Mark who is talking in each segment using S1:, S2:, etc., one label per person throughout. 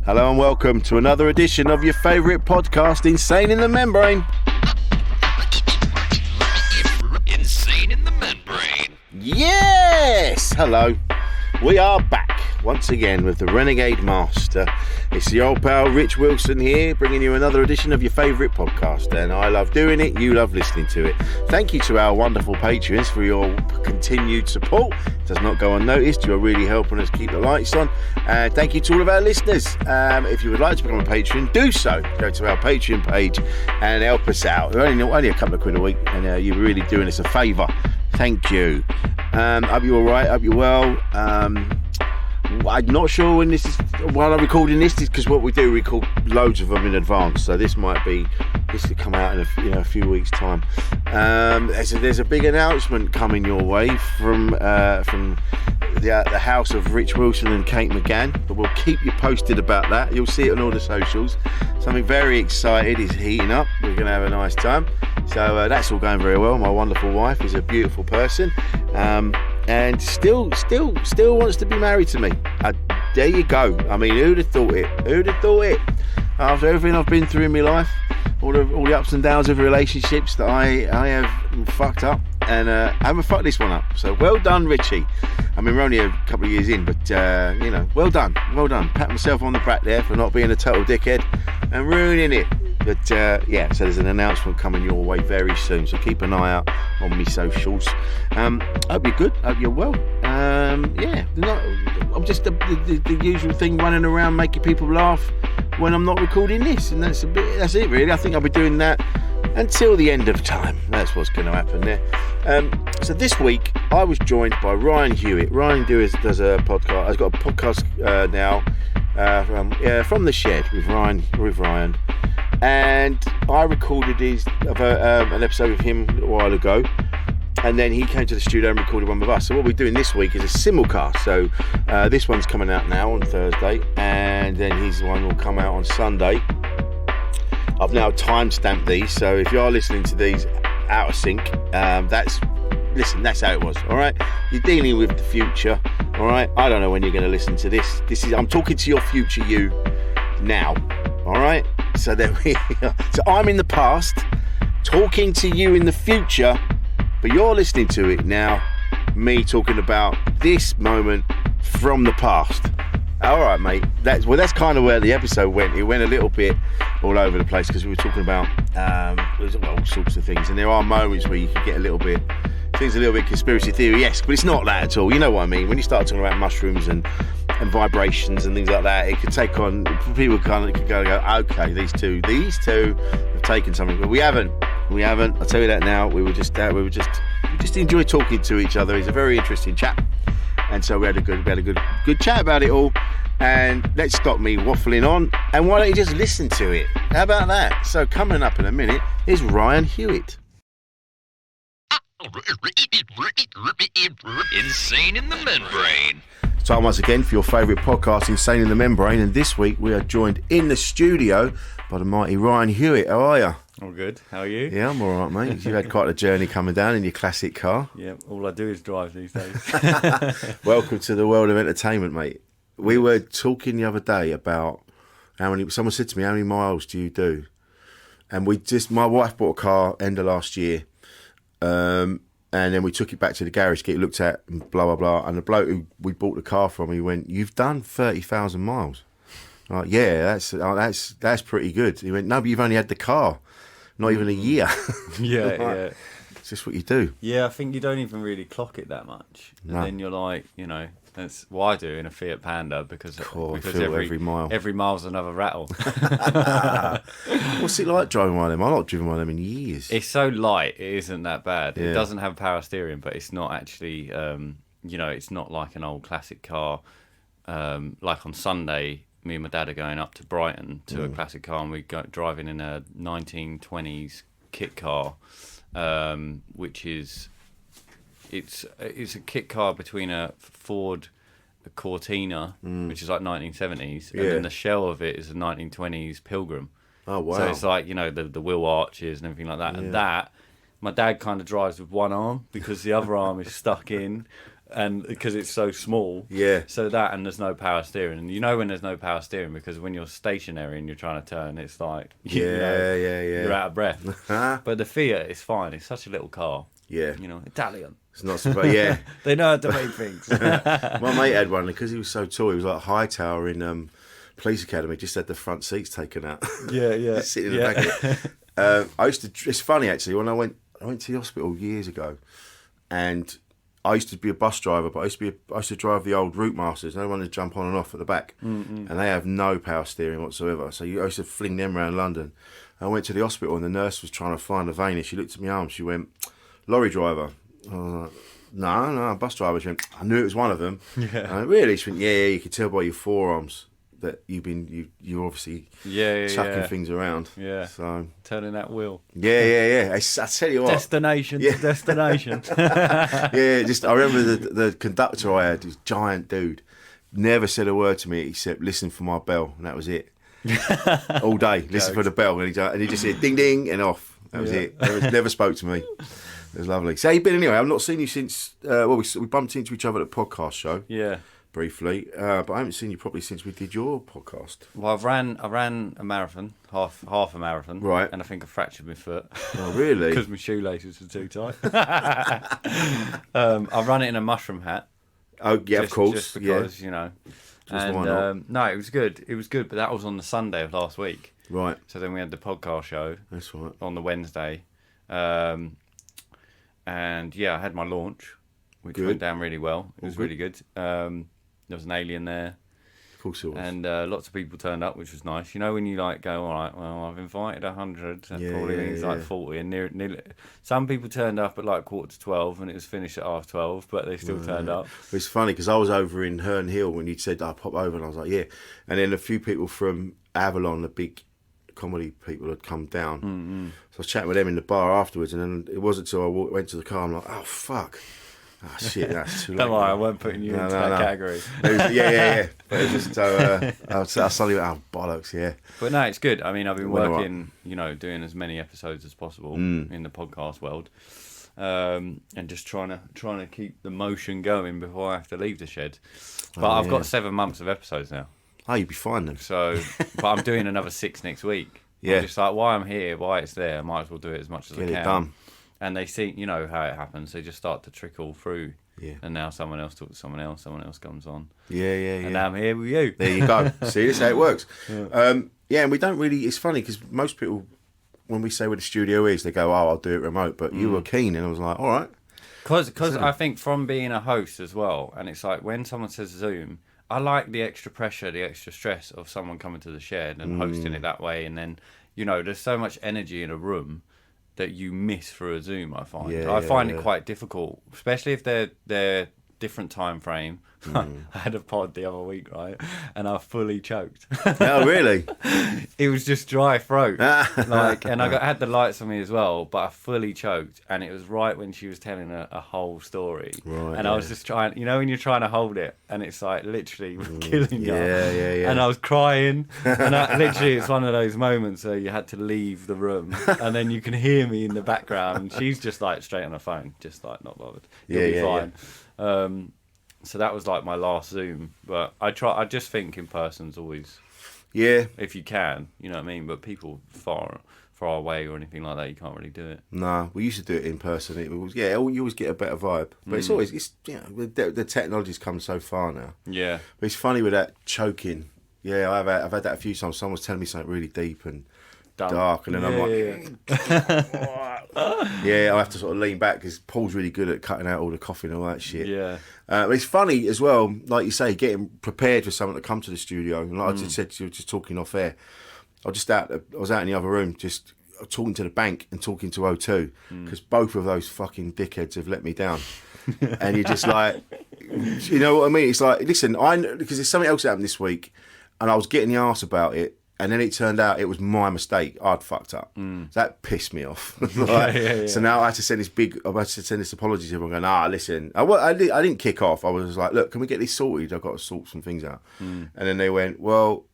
S1: Hello and welcome to another edition of your favourite podcast, Insane in the Membrane.
S2: Insane in the Membrane.
S1: Yes! Hello. We are back once again with the Renegade Master. It's the old pal Rich Wilson here, bringing you another edition of your favourite podcast. And I love doing it, you love listening to it. Thank you to our wonderful patrons for your continued support. It does not go unnoticed. You're really helping us keep the lights on. And thank you to all of our listeners. If you would like to become a patron, do so. Go to our Patreon page and help us out. Only a couple of quid a week, and you're really doing us a favour. Thank you. Hope you're all right. Hope you're well. I'm not sure when I'm recording this, because what we do, we record loads of them in advance. So this will come out in a few weeks' time. There's a big announcement coming your way from the house of Rich Wilson and Kate McGann, but we'll keep you posted about that. You'll see it on all the socials. Something very excited is heating up. We're going to have a nice time. So that's all going very well. My wonderful wife is a beautiful person. And still wants to be married to me. There you go. I mean, who'd have thought it? Who'd have thought it? After everything I've been through in my life, all the ups and downs of relationships that I have fucked up, and I haven't fucked this one up. So well done, Richie. I mean, we're only a couple of years in, but well done. Pat myself on the back there for not being a total dickhead and ruining it. But so there's an announcement coming your way very soon, so keep an eye out on my socials. Hope you're good, hope you're well. I'm just the usual thing, running around making people laugh when I'm not recording this, and that's it really. I think I'll be doing that until the end of time. That's what's going to happen there. So this week I was joined by Ryan Hewitt. Ryan does a podcast. I've got a podcast now from the shed with Ryan. And I recorded an episode with him a little while ago, and then he came to the studio and recorded one with us. So what we're doing this week is a simulcast. So this one's coming out now on Thursday, and then his one will come out on Sunday. I've now time-stamped these, so if you are listening to these out of sync, that's how it was. All right, you're dealing with the future. All right, I don't know when you're going to listen to this. I'm talking to your future you now. All right. So I'm in the past, talking to you in the future, but you're listening to it now, me talking about this moment from the past. All right, mate. That's kind of where the episode went. It went a little bit all over the place because we were talking about all sorts of things, and there are moments where you can get a little bit conspiracy theory-esque, but it's not that at all. You know what I mean? When you start talking about mushrooms and vibrations and things like that, it could take on, people kind of go, okay, these two have taken something, but we haven't. I'll tell you that now. We just enjoy talking to each other. He's a very interesting chap, and so we had a good chat about it all. And let's stop me waffling on, and why don't you just listen to it? How about that? So coming up in a minute is Ryan Hewitt.
S2: Insane in the Membrane.
S1: Time once again for your favourite podcast, Insane in the Membrane, and this week we are joined in the studio by the mighty Ryan Hewitt. How are you?
S3: All good. How are you?
S1: Yeah, I'm all right, mate. You've had quite a journey coming down in your classic car.
S3: Yeah, all I do is drive these days.
S1: Welcome to the world of entertainment, mate. We were talking the other day about someone said to me, how many miles do you do? And my wife bought a car end of last year. And then we took it back to the garage to get it looked at and blah, blah, blah. And the bloke who we bought the car from, he went, "You've done 30,000 miles. I'm like, yeah, that's pretty good. He went, "No, but you've only had the car, not even a year."
S3: Yeah.
S1: It's just what you do.
S3: Yeah, I think you don't even really clock it that much. And then you're like, that's what I do in a Fiat Panda because
S1: every mile.
S3: Every mile's another rattle.
S1: What's it like driving one of them? I've not driven one of them in years.
S3: It's so light, it isn't that bad.
S1: Yeah.
S3: It doesn't have power steering, but it's not actually, it's not like an old classic car. Like on Sunday, me and my dad are going up to Brighton to a classic car, and we go driving in a 1920s kit car, which is... It's a kit car between a Ford Cortina, which is like 1970s, and then the shell of it is a 1920s Pilgrim.
S1: Oh, wow.
S3: So it's like, the wheel arches and everything like that. Yeah. And that, my dad kind of drives with one arm because the other arm is stuck in. and because it's so small.
S1: Yeah.
S3: So that, and there's no power steering, and you know when there's no power steering because when you're stationary and you're trying to turn, it's like you're out of breath. But the Fiat is fine. It's such a little car.
S1: Yeah.
S3: You know, Italian.
S1: It's not so bad. Yeah.
S3: They know how to make things.
S1: My mate had one because he was so tall. He was like Hightower in Police Academy. Just had the front seats taken out.
S3: Yeah.
S1: Just sitting in the back of it. I used to. It's funny actually. When I went to the hospital years ago, and I used to be a bus driver, but I used to drive the old Route Masters. No one to jump on and off at the back, and they have no power steering whatsoever. So I used to fling them around London. I went to the hospital, and the nurse was trying to find a vein, and she looked at my arm. She went, "Lorry driver." I was like, no, bus driver. She went, I knew it was one of them. Yeah. I went, really? She went, yeah, you could tell by your forearms that you're obviously chucking things around. Yeah. So
S3: turning that wheel.
S1: Yeah. I tell you what.
S3: Destination to destination.
S1: Yeah, I remember the conductor I had, this giant dude, never said a word to me except listen for my bell, and that was it. All day, listen for the bell, and he just said ding ding and off. That was it. Never spoke to me. It was lovely. So how you been anyway? I've not seen you since. We bumped into each other at the podcast show.
S3: Yeah.
S1: Briefly, but I haven't seen you probably since we did your podcast.
S3: Well, I ran a marathon, half a marathon,
S1: right?
S3: And I think I fractured my foot.
S1: Oh, really?
S3: Because my shoelaces were too tight. I've run it in a mushroom hat.
S1: Oh yeah, of course.
S3: Just because
S1: why
S3: not? No, it was good. It was good, but that was on the Sunday of last week.
S1: Right.
S3: So then we had the podcast show.
S1: That's right.
S3: On the Wednesday. And yeah, I had my launch, which went down really well. It was really good. There was an alien there.
S1: Of course it was.
S3: And lots of people turned up, which was nice. You know when you like go, all right, well, I've invited 100. That probably means like 40. And nearly, some people turned up at like 11:45 and it was finished at 12:30, but they still turned up.
S1: It's funny because I was over in Herne Hill when you'd said, I'll pop over. And I was like, yeah. And then a few people from Avalon, the big comedy people, had come down. Mm-hmm. So I was chatting with them in the bar afterwards. And then it wasn't until I went to the car, I'm like, oh, fuck. Oh shit, that's too late.
S3: Don't worry, I weren't putting you into that category.
S1: Yeah. But it was just I suddenly went, oh bollocks, yeah.
S3: But no, it's good. I mean, I've been working, doing as many episodes as possible in the podcast world, and just trying to keep the motion going before I have to leave the shed. But I've got 7 months of episodes now.
S1: Oh, you'd be fine then.
S3: So, but I'm doing another 6 next week.
S1: Yeah.
S3: I'm just like, why I'm here, why it's there, I might as well do it as much as I can.
S1: Get it done.
S3: And they see, how it happens. They just start to trickle through.
S1: Yeah.
S3: And now someone else talks to someone else comes on.
S1: Yeah.
S3: And now I'm here with you.
S1: There you go. See, that's how it works. Yeah. And we don't really, it's funny because most people, when we say where the studio is, they go, oh, I'll do it remote. But you were keen, and I was like, all right.
S3: Because I think from being a host as well, and it's like when someone says Zoom, I like the extra pressure, the extra stress of someone coming to the shed and hosting it that way. And then, there's so much energy in a room that you miss through a Zoom, I find. I find it quite difficult, especially if they're different time frame. I had a pod the other week, right? And I fully choked.
S1: Oh, really?
S3: It was just dry throat. And I had the lights on me as well, but I fully choked. And it was right when she was telling a whole story.
S1: Right,
S3: and I was just trying, when you're trying to hold it and it's like literally killing you.
S1: Yeah.
S3: And I was crying. And literally it's one of those moments where you had to leave the room. And then you can hear me in the background. And she's just like straight on her phone, just like not bothered. You'll be fine. So that was like my last Zoom, but I just think in person's always, if you can, you know what I mean. But people far away or anything like that, you can't really do it.
S1: No, we used to do it in person. It was you always get a better vibe, but it's always the technology's come so far now. Yeah, but it's funny with that choking. Yeah, I've had that a few times. Someone's telling me something really deep and dark, and then I'm like, I have to sort of lean back because Paul's really good at cutting out all the coughing and all that shit. Yeah, but it's funny as well, like you say, getting prepared for someone to come to the studio. And like I just said, you were just talking off air. I was out in the other room, just talking to the bank and talking to O2 because both of those fucking dickheads have let me down. And you're just like, you know what I mean? It's like, listen, because there's something else that happened this week, and I was getting the arse about it. And then it turned out it was my mistake. I'd fucked up. So that pissed me off. So now I had to send this apology to everyone going, listen. I didn't kick off. I was like, look, can we get this sorted? I've got to sort some things out. And then they went, well,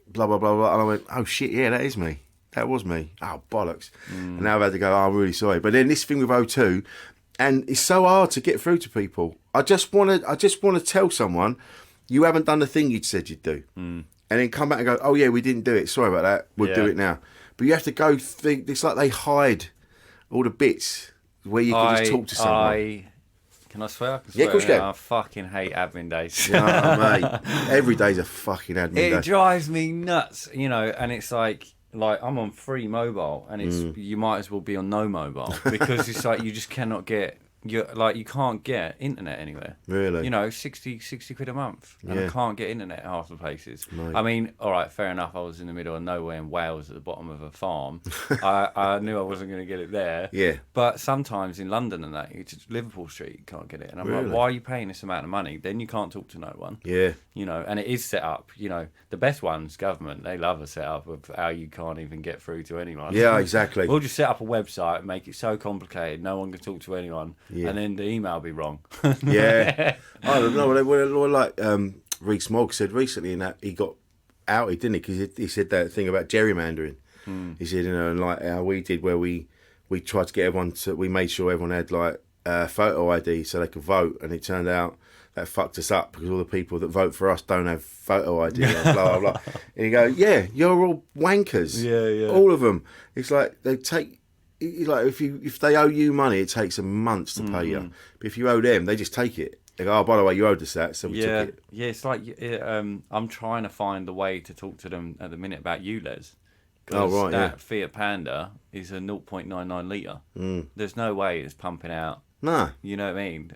S1: blah, blah, blah, blah. And I went, oh, shit, yeah, that is me. That was me. Oh, bollocks. And now I've had to go, I'm really sorry. But then this thing with O2, and it's so hard to get through to people. I just want to tell someone you haven't done the thing you'd said you'd do, and then come back and go, oh yeah, we didn't do it. Sorry about that. We'll do it now. But you have to go think. It's like they hide all the bits where you can just talk to someone.
S3: Can I swear? I can
S1: Yeah, of course you can.
S3: I fucking hate admin days.
S1: No, mate. Every day's a fucking admin day.
S3: It drives me nuts, and it's like I'm on free mobile, and it's you might as well be on no mobile because it's like you just cannot get you can't get internet anywhere.
S1: Really?
S3: 60 quid a month, and I can't get internet at half the places.
S1: Mate.
S3: I mean, all right, fair enough. I was in the middle of nowhere in Wales at the bottom of a farm. I knew I wasn't going to get it there.
S1: Yeah.
S3: But sometimes in London and that, it's Liverpool Street, you can't get it. And I'm like, why are you paying this amount of money? Then you can't talk to no one.
S1: Yeah.
S3: And it is set up. The best ones, government, they love a setup of how you can't even get through to anyone.
S1: Yeah, exactly.
S3: We'll just set up a website and make it so complicated, no one can talk to anyone. Yeah. And then the email will be wrong.
S1: Yeah. I don't know. Like Reece Mogg said recently, in that he got outed, didn't he? Because he said that thing about gerrymandering. He said, and like how we did, where we tried to get everyone to, we made sure everyone had like photo ID so they could vote, and it turned out that fucked us up because all the people that vote for us don't have photo ID. And blah blah blah. And you go, yeah, you're all wankers.
S3: Yeah.
S1: All of them. It's like they take. Like if they owe you money, it takes them months to pay you. But if you owe them, they just take it. They go, oh, by the way, you owed us that, so we took it.
S3: Yeah, it's like I'm trying to find the way to talk to them at the minute about ULEZ.
S1: Oh, right,
S3: that Fiat Panda is a 0.99 litre. There's no way it's pumping out.
S1: Nah.
S3: You know what I mean?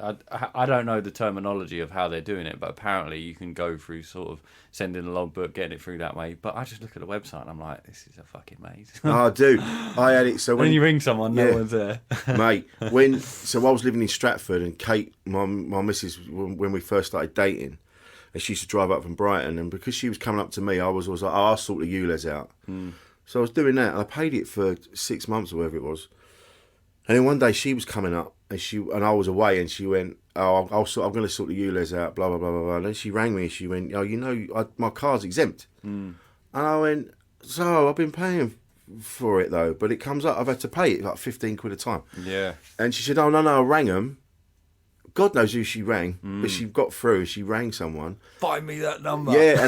S3: I don't know the terminology of how they're doing it, but apparently you can go through sort of sending a logbook, getting it through that way. But I just look at the website and I'm like, this is a fucking maze.
S1: Oh, I do. I had it. So when
S3: you ring someone, no one's there.
S1: Mate, I was living in Stratford, and Kate, my missus, when we first started dating, and she used to drive up from Brighton, and because she was coming up to me, I was always like, oh, I'll sort the ULEZ out. So I was doing that, and I paid it for 6 months or whatever it was. And then one day she was coming up, and I was away, and she went, oh, I'm going to sort the ULEZ out, blah, blah, blah, blah, blah. And then she rang me, and she went, oh, my car's exempt. And I went, so I've been paying for it, though, but it comes up, I've had to pay it like 15 quid a time.
S3: Yeah.
S1: And she said, oh, no, I rang them. God knows who she rang, but she got through, and she rang someone.
S3: Find me that number.
S1: Yeah,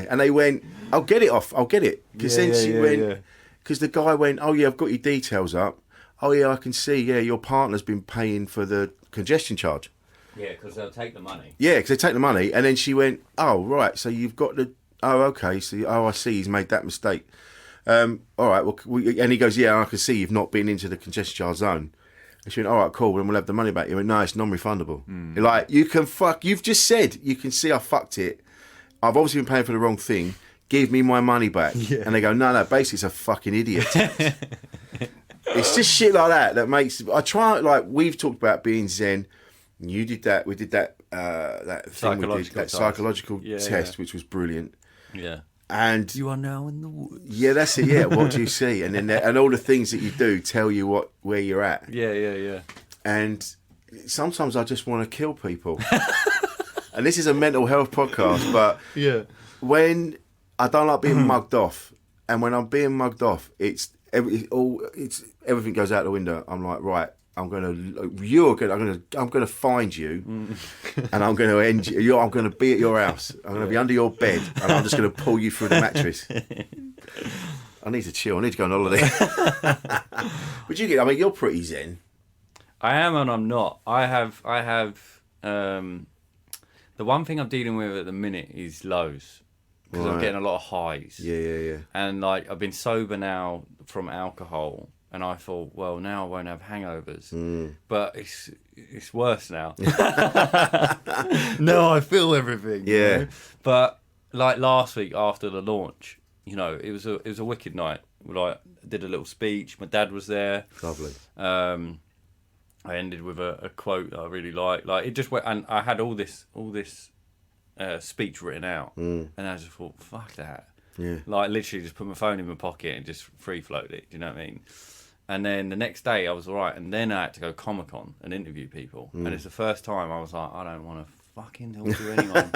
S1: and they went, I'll get it off, I'll get it. Because then she went, because the guy went, oh, yeah, I've got your details up. Oh, yeah, I can see, your partner's been paying for the congestion charge.
S3: Yeah, because they'll take the money.
S1: Yeah, because they take the money. And then she went, oh, right, so you've got the... Oh, okay, so, I see, he's made that mistake. All right, well, and he goes, yeah, I can see you've not been into the congestion charge zone. And she went, all right, cool, then we'll have the money back. He went, no, it's non-refundable. Like, you've just said, you can see I fucked it. I've obviously been paying for the wrong thing. Give me my money back. Yeah. And they go, no, basically it's a fucking idiot. It's just shit like that makes... I try, like, we've talked about being zen. You did that. We did that thing we did, that psychological test, which was brilliant.
S3: Yeah.
S1: And
S3: you are now in the woods.
S1: Yeah, that's it. Yeah, what do you see? And then and all the things that you do tell you where you're at.
S3: Yeah.
S1: And sometimes I just want to kill people. And this is a mental health podcast, but when I don't like being mugged off, and when I'm being mugged off, everything goes out the window. I'm like, right, I'm gonna find you, and I'm gonna end you. I'm gonna be at your house. I'm gonna be under your bed, and I'm just gonna pull you through the mattress. I need to chill. I need to go on holiday. But you're pretty zen.
S3: I am, and I'm not. I have. The one thing I'm dealing with at the minute is lows. Because I'm getting a lot of highs.
S1: Yeah.
S3: And like I've been sober now from alcohol, and I thought, well, now I won't have hangovers. But it's worse now. No, I feel everything.
S1: Yeah.
S3: You know? But like last week after the launch, it was a wicked night. Like I did a little speech. My dad was there.
S1: Lovely.
S3: I ended with a quote that I really liked. Like it just went, and I had all this. Speech written out, and I just thought, fuck that.
S1: Yeah.
S3: Like literally just put my phone in my pocket and just free float it. Do you know what I mean? And then the next day I was alright, and then I had to go Comic-Con and interview people, and it's the first time I was like, I don't want to fucking talk to anyone.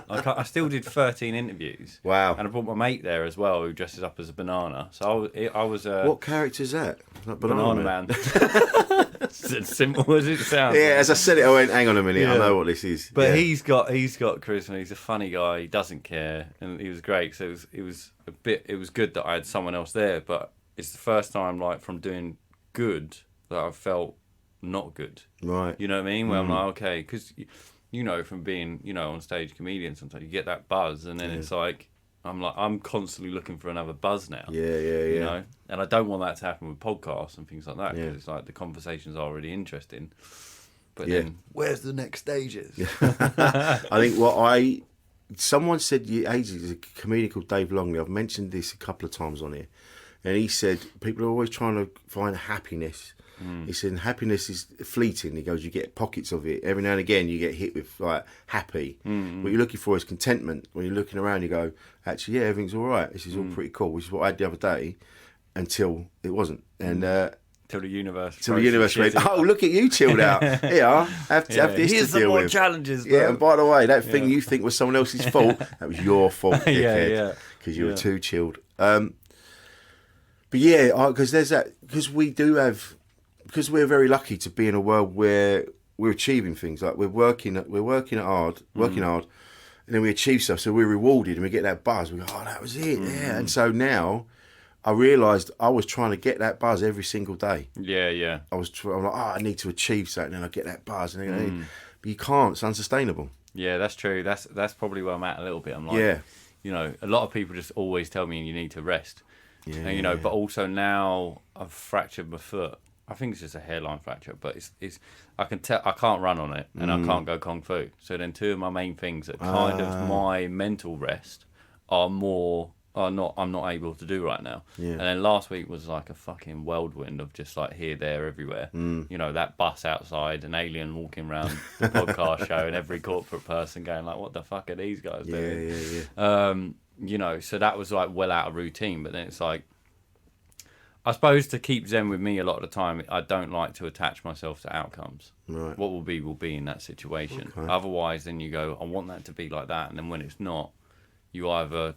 S3: Like I still did 13 interviews.
S1: Wow.
S3: And I brought my mate there as well, who dresses up as a banana. So I was
S1: what character is that? Like
S3: banana man. It's as simple as it sounds.
S1: Yeah, as I said it, I went, hang on a minute, I know what this is.
S3: But
S1: yeah.
S3: he's got charisma. He's a funny guy. He doesn't care, and he was great. So it was good that I had someone else there. But it's the first time, like, from doing good that I felt not good.
S1: Right.
S3: You know what I mean? Where I'm like, okay, because you know, from being, you know, on stage comedian, sometimes you get that buzz, and then it's like, I'm constantly looking for another buzz now.
S1: Yeah.
S3: You know, and I don't want that to happen with podcasts and things like that, because
S1: Yeah.
S3: it's like the conversations are really interesting. But then, where's the next stages?
S1: I think someone said ages, a comedian called Dave Longley, I've mentioned this a couple of times on here, and he said people are always trying to find happiness. He said happiness is fleeting. He goes, you get pockets of it. Every now and again you get hit with like happy. What you're looking for is contentment. When you're looking around you go, actually, yeah, everything's all right. This is all pretty cool, which is what I had the other day, until it wasn't. And
S3: Till the universe.
S1: Went, oh, look at you chilled out. Here, have this
S3: Here's
S1: to deal
S3: some more
S1: with.
S3: challenges, bro.
S1: Yeah, and by the way, that thing you think was someone else's fault, that was your fault, dickhead.
S3: Yeah.
S1: Because you were too chilled. But yeah, because there's that, because we're very lucky to be in a world where we're achieving things. Like we're working hard, and then we achieve stuff. So we're rewarded and we get that buzz. We go, oh, that was it, yeah. And so now I realised I was trying to get that buzz every single day.
S3: Yeah.
S1: I'm like, oh, I need to achieve something, and I get that buzz, and but you can't. It's unsustainable.
S3: Yeah, that's true. That's probably where I'm at a little bit. I'm like,
S1: Yeah.
S3: you know, a lot of people just always tell me you need to rest.
S1: Yeah,
S3: And, you know, but also now I've fractured my foot. I think it's just a hairline fracture, but it's I can tell I can't run on it, and I can't go kung fu. So then two of my main things that kind of my mental rest I'm not able to do right now.
S1: Yeah.
S3: And then last week was like a fucking whirlwind of just like here, there, everywhere. You know, that bus outside, an alien walking around the podcast show, and every corporate person going like, what the fuck are these guys doing?
S1: Yeah.
S3: You know, so that was like well out of routine. But then it's like, I suppose to keep zen with me a lot of the time, I don't like to attach myself to outcomes.
S1: Right.
S3: What will be in that situation.
S1: Okay.
S3: Otherwise, then you go, I want that to be like that. And then when it's not, you either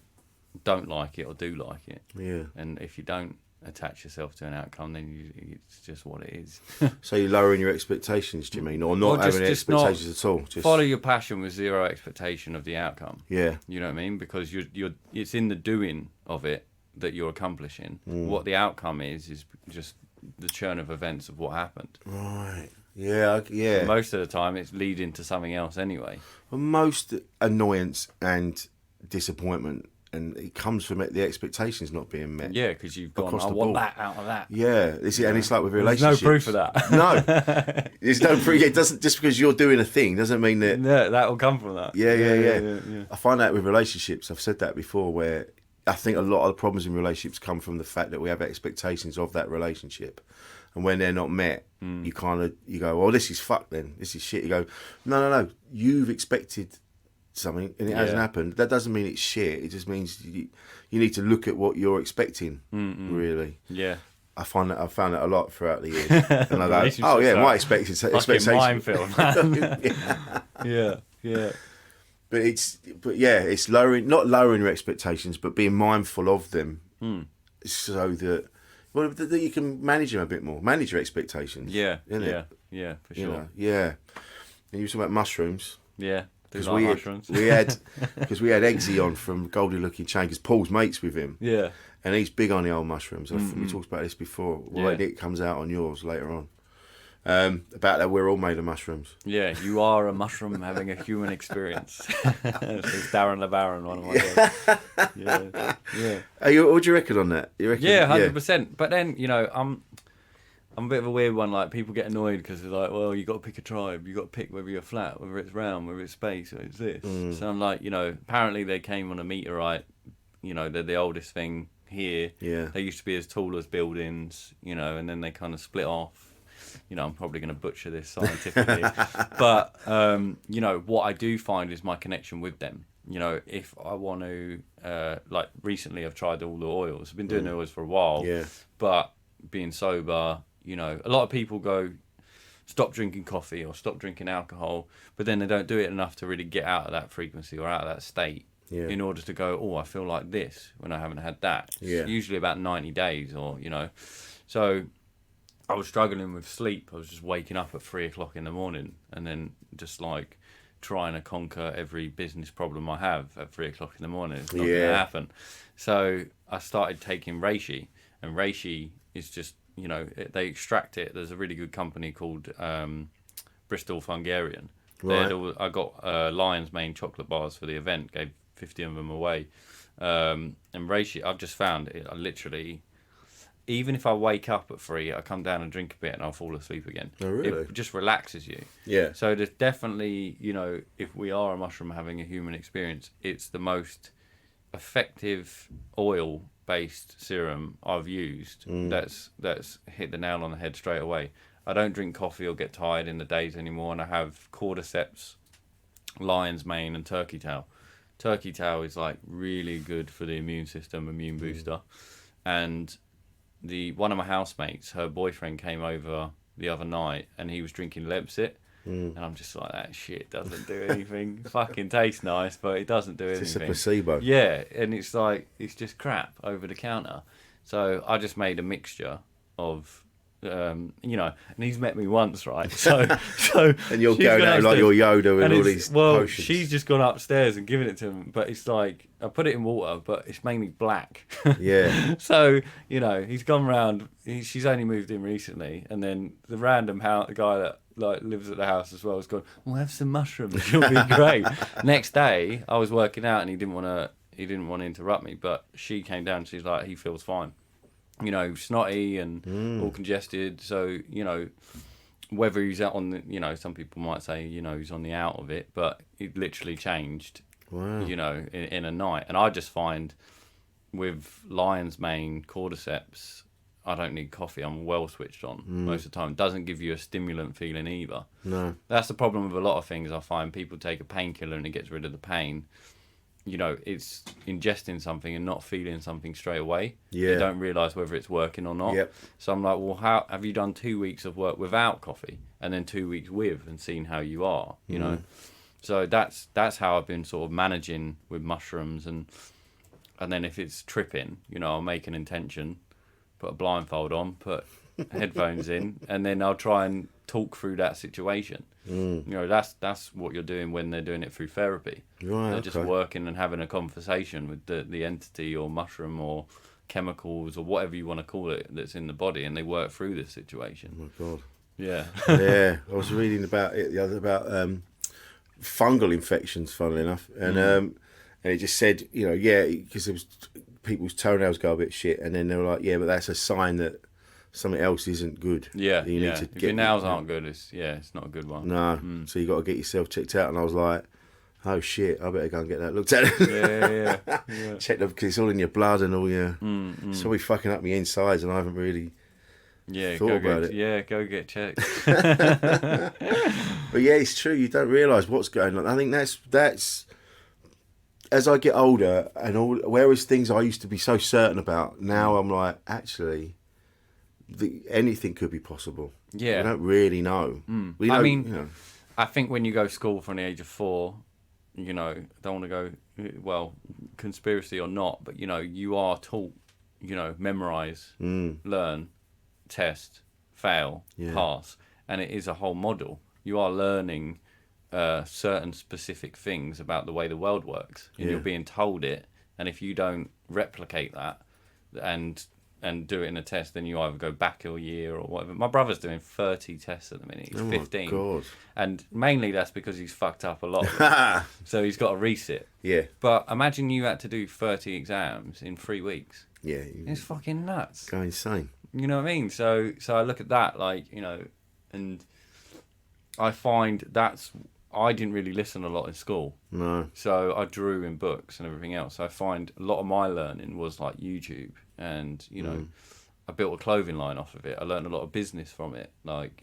S3: don't like it or do like it.
S1: Yeah.
S3: And if you don't attach yourself to an outcome, then it's just what it is.
S1: So you're lowering your expectations, do you mean? Or not having expectations at all? Just
S3: follow your passion with zero expectation of the outcome.
S1: Yeah.
S3: You know what I mean? Because it's in the doing of it that you're accomplishing. What the outcome is just the churn of events of what happened.
S1: Right. Yeah.
S3: And most of the time, it's leading to something else anyway.
S1: Well, most annoyance and disappointment, and it comes from the expectations not being met.
S3: Yeah, because you've gone,
S1: Across
S3: I
S1: the
S3: want
S1: board.
S3: that out of that.
S1: Yeah, and it's like with
S3: There's
S1: relationships.
S3: no proof of that.
S1: No, there's no proof. It doesn't, just because you're doing a thing doesn't mean that.
S3: Yeah, that will come from that.
S1: Yeah. I find that with relationships. I've said that before, where I think a lot of the problems in relationships come from the fact that we have expectations of that relationship, and when they're not met, you go, well, this is fucked. Then this is shit. You go, no. You've expected something and it hasn't happened. That doesn't mean it's shit. It just means you need to look at what you're expecting. Really.
S3: Yeah.
S1: I found that a lot throughout the years, and I go, oh yeah, my expectation.
S3: Minefield, man. Yeah.
S1: But it's not lowering your expectations, but being mindful of them, so that you can manage them a bit more, manage your expectations.
S3: Yeah,
S1: innit?
S3: yeah, for sure.
S1: You know, yeah. And you were talking about mushrooms.
S3: Yeah,
S1: Because
S3: like mushrooms.
S1: we had Eggsy on from Goldie Looking Chain, because Paul's mates with him.
S3: Yeah.
S1: And he's big on the old mushrooms. We talked about this before. Well, it comes out on yours later on. About that we're all made of mushrooms.
S3: Yeah, you are a mushroom having a human experience. Says Darren LeBaron, one of my guys. Yeah.
S1: What do you reckon on that? You reckon?
S3: Yeah, 100%. But then, you know, I'm a bit of a weird one. Like, people get annoyed because they're like, well, you got to pick a tribe. You got to pick whether you're flat, whether it's round, whether it's space, or it's this. So I'm like, you know, apparently they came on a meteorite. You know, they're the oldest thing here.
S1: Yeah.
S3: They used to be as tall as buildings, you know, and then they kind of split off. You know, I'm probably going to butcher this scientifically. But, you know, what I do find is my connection with them. You know, if I want to, like, recently I've tried all the oils. I've been doing the oils for a while.
S1: Yeah.
S3: But being sober, you know, a lot of people go, stop drinking coffee or stop drinking alcohol, but then they don't do it enough to really get out of that frequency or out of that state in order to go, oh, I feel like this when I haven't had that.
S1: Yeah.
S3: It's usually about 90 days or, So I was struggling with sleep. I was just waking up at 3 o'clock in the morning and then just like trying to conquer every business problem I have at 3 o'clock in the morning. It's not going to happen. So I started taking reishi, and reishi is just, they extract it. There's a really good company called Bristol Hungarian.
S1: Right.
S3: I got Lion's Mane chocolate bars for the event, gave 50 of them away. And reishi, I've just found it. I literally, even if I wake up at 3, I come down and drink a bit and I'll fall asleep again.
S1: Oh, really?
S3: It just relaxes you.
S1: Yeah.
S3: So there's definitely, if we are a mushroom having a human experience, it's the most effective oil-based serum I've used that's hit the nail on the head straight away. I don't drink coffee or get tired in the days anymore, and I have cordyceps, lion's mane, and turkey tail. Turkey tail is like really good for the immune system, immune booster. And one of my housemates, her boyfriend came over the other night and he was drinking Lepsit. And I'm just like, that shit doesn't do anything. Fucking tastes nice, but it doesn't do anything.
S1: It's just a placebo.
S3: Yeah, and it's like, it's just crap over the counter. So I just made a mixture of, and he's met me once, right? So
S1: And you're going out like your Yoda and all these potions.
S3: She's just gone upstairs and given it to him, but it's like, I put it in water, but it's mainly black.
S1: Yeah.
S3: So, he's gone round, she's only moved in recently, and then the random guy that like lives at the house as well has gone, we'll have some mushrooms, it'll be great. Next day, I was working out and he didn't want to interrupt me, but she came down and she's like, he feels fine. Snotty and all congested. So, whether he's out on the, some people might say, he's on the out of it, but it literally changed, in a night. And I just find with lion's mane, cordyceps, I don't need coffee. I'm well switched on most of the time. It doesn't give you a stimulant feeling either.
S1: No.
S3: That's the problem with a lot of things. I find people take a painkiller and it gets rid of the pain. It's ingesting something and not feeling something straight away.
S1: Yeah.
S3: You don't realise whether it's working or not.
S1: Yep.
S3: So I'm like, well, how have you done 2 weeks of work without coffee and then 2 weeks with and seen how you are, know? So that's how I've been sort of managing with mushrooms, and then if it's tripping, I'll make an intention, put a blindfold on, put headphones in, and then I'll try and talk through that situation. That's what you're doing when they're doing it through therapy.
S1: Right,
S3: they're just working and having a conversation with the entity or mushroom or chemicals or whatever you want to call it that's in the body, and they work through the situation.
S1: Oh my God.
S3: Yeah.
S1: Yeah, I was reading about it the other about fungal infections, funnily enough, and it just said, because there was people's toenails go a bit shit, and then they were like, yeah, but that's a sign that something else isn't good.
S3: Yeah,
S1: you need to
S3: if
S1: get
S3: your nails aren't good, it's not a good one.
S1: No, so you got to get yourself checked out. And I was like, oh shit, I better go and get that looked at.
S3: Yeah.
S1: Check them because it's all in your blood and all your. It's probably fucking up my insides, and I haven't really. Thought about it.
S3: Yeah, go get checked.
S1: But yeah, it's true. You don't realise what's going on. I think that's as I get older and all. Whereas things I used to be so certain about, now I'm like, actually, anything could be possible.
S3: Yeah,
S1: we don't really know.
S3: I think when you go to school from the age of 4, don't want to go conspiracy or not, but you are taught, memorize, learn, test, fail, pass, and it is a whole model. You are learning certain specific things about the way the world works, and you're being told it, and if you don't replicate that and do it in a test, then you either go back a year or whatever. My brother's doing 30 tests at the minute. He's 15.
S1: God.
S3: And mainly that's because he's fucked up a lot. So he's got a resit.
S1: Yeah.
S3: But imagine you had to do 30 exams in 3 weeks.
S1: Yeah.
S3: It's fucking nuts.
S1: Go insane.
S3: You know what I mean? So I look at that, and I find I didn't really listen a lot in school.
S1: No.
S3: So I drew in books and everything else. So I find a lot of my learning was like YouTube, and I built a clothing line off of it. I learned a lot of business from it.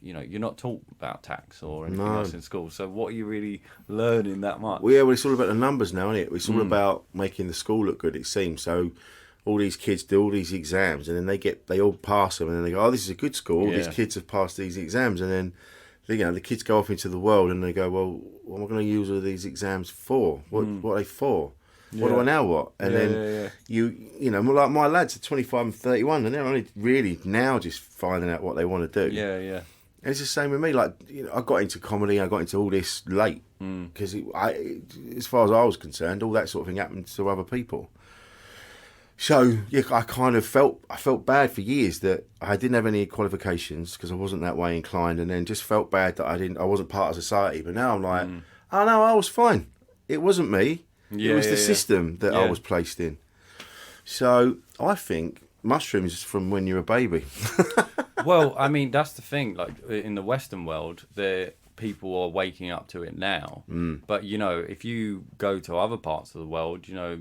S3: You're not taught about tax or anything else in school. So what are you really learning that much?
S1: Well, it's all about the numbers now, isn't it? It's all about making the school look good, it seems. So all these kids do all these exams, and then they all pass them, and then they go, oh, this is a good school. All these kids have passed these exams, and then the kids go off into the world and they go, well, what am I going to use all these exams for? What are they for? What do I now what? And then you know, like my lads are 25 and 31 and they're only really now just finding out what they want to do.
S3: Yeah, yeah.
S1: And it's the same with me. Like, you know, I got into comedy, I got into all this late because as far as I was concerned, all that sort of thing happened to other people. So yeah, I kind of felt bad for years that I didn't have any qualifications because I wasn't that way inclined, and then just felt bad that I wasn't part of society. But now I'm like, oh no, I was fine. It wasn't me. It was the system that I was placed in. So I think mushrooms from when you're a baby.
S3: Well, I mean, that's the thing. Like in the Western world, people are waking up to it now. But you know, if you go to other parts of the world, you know,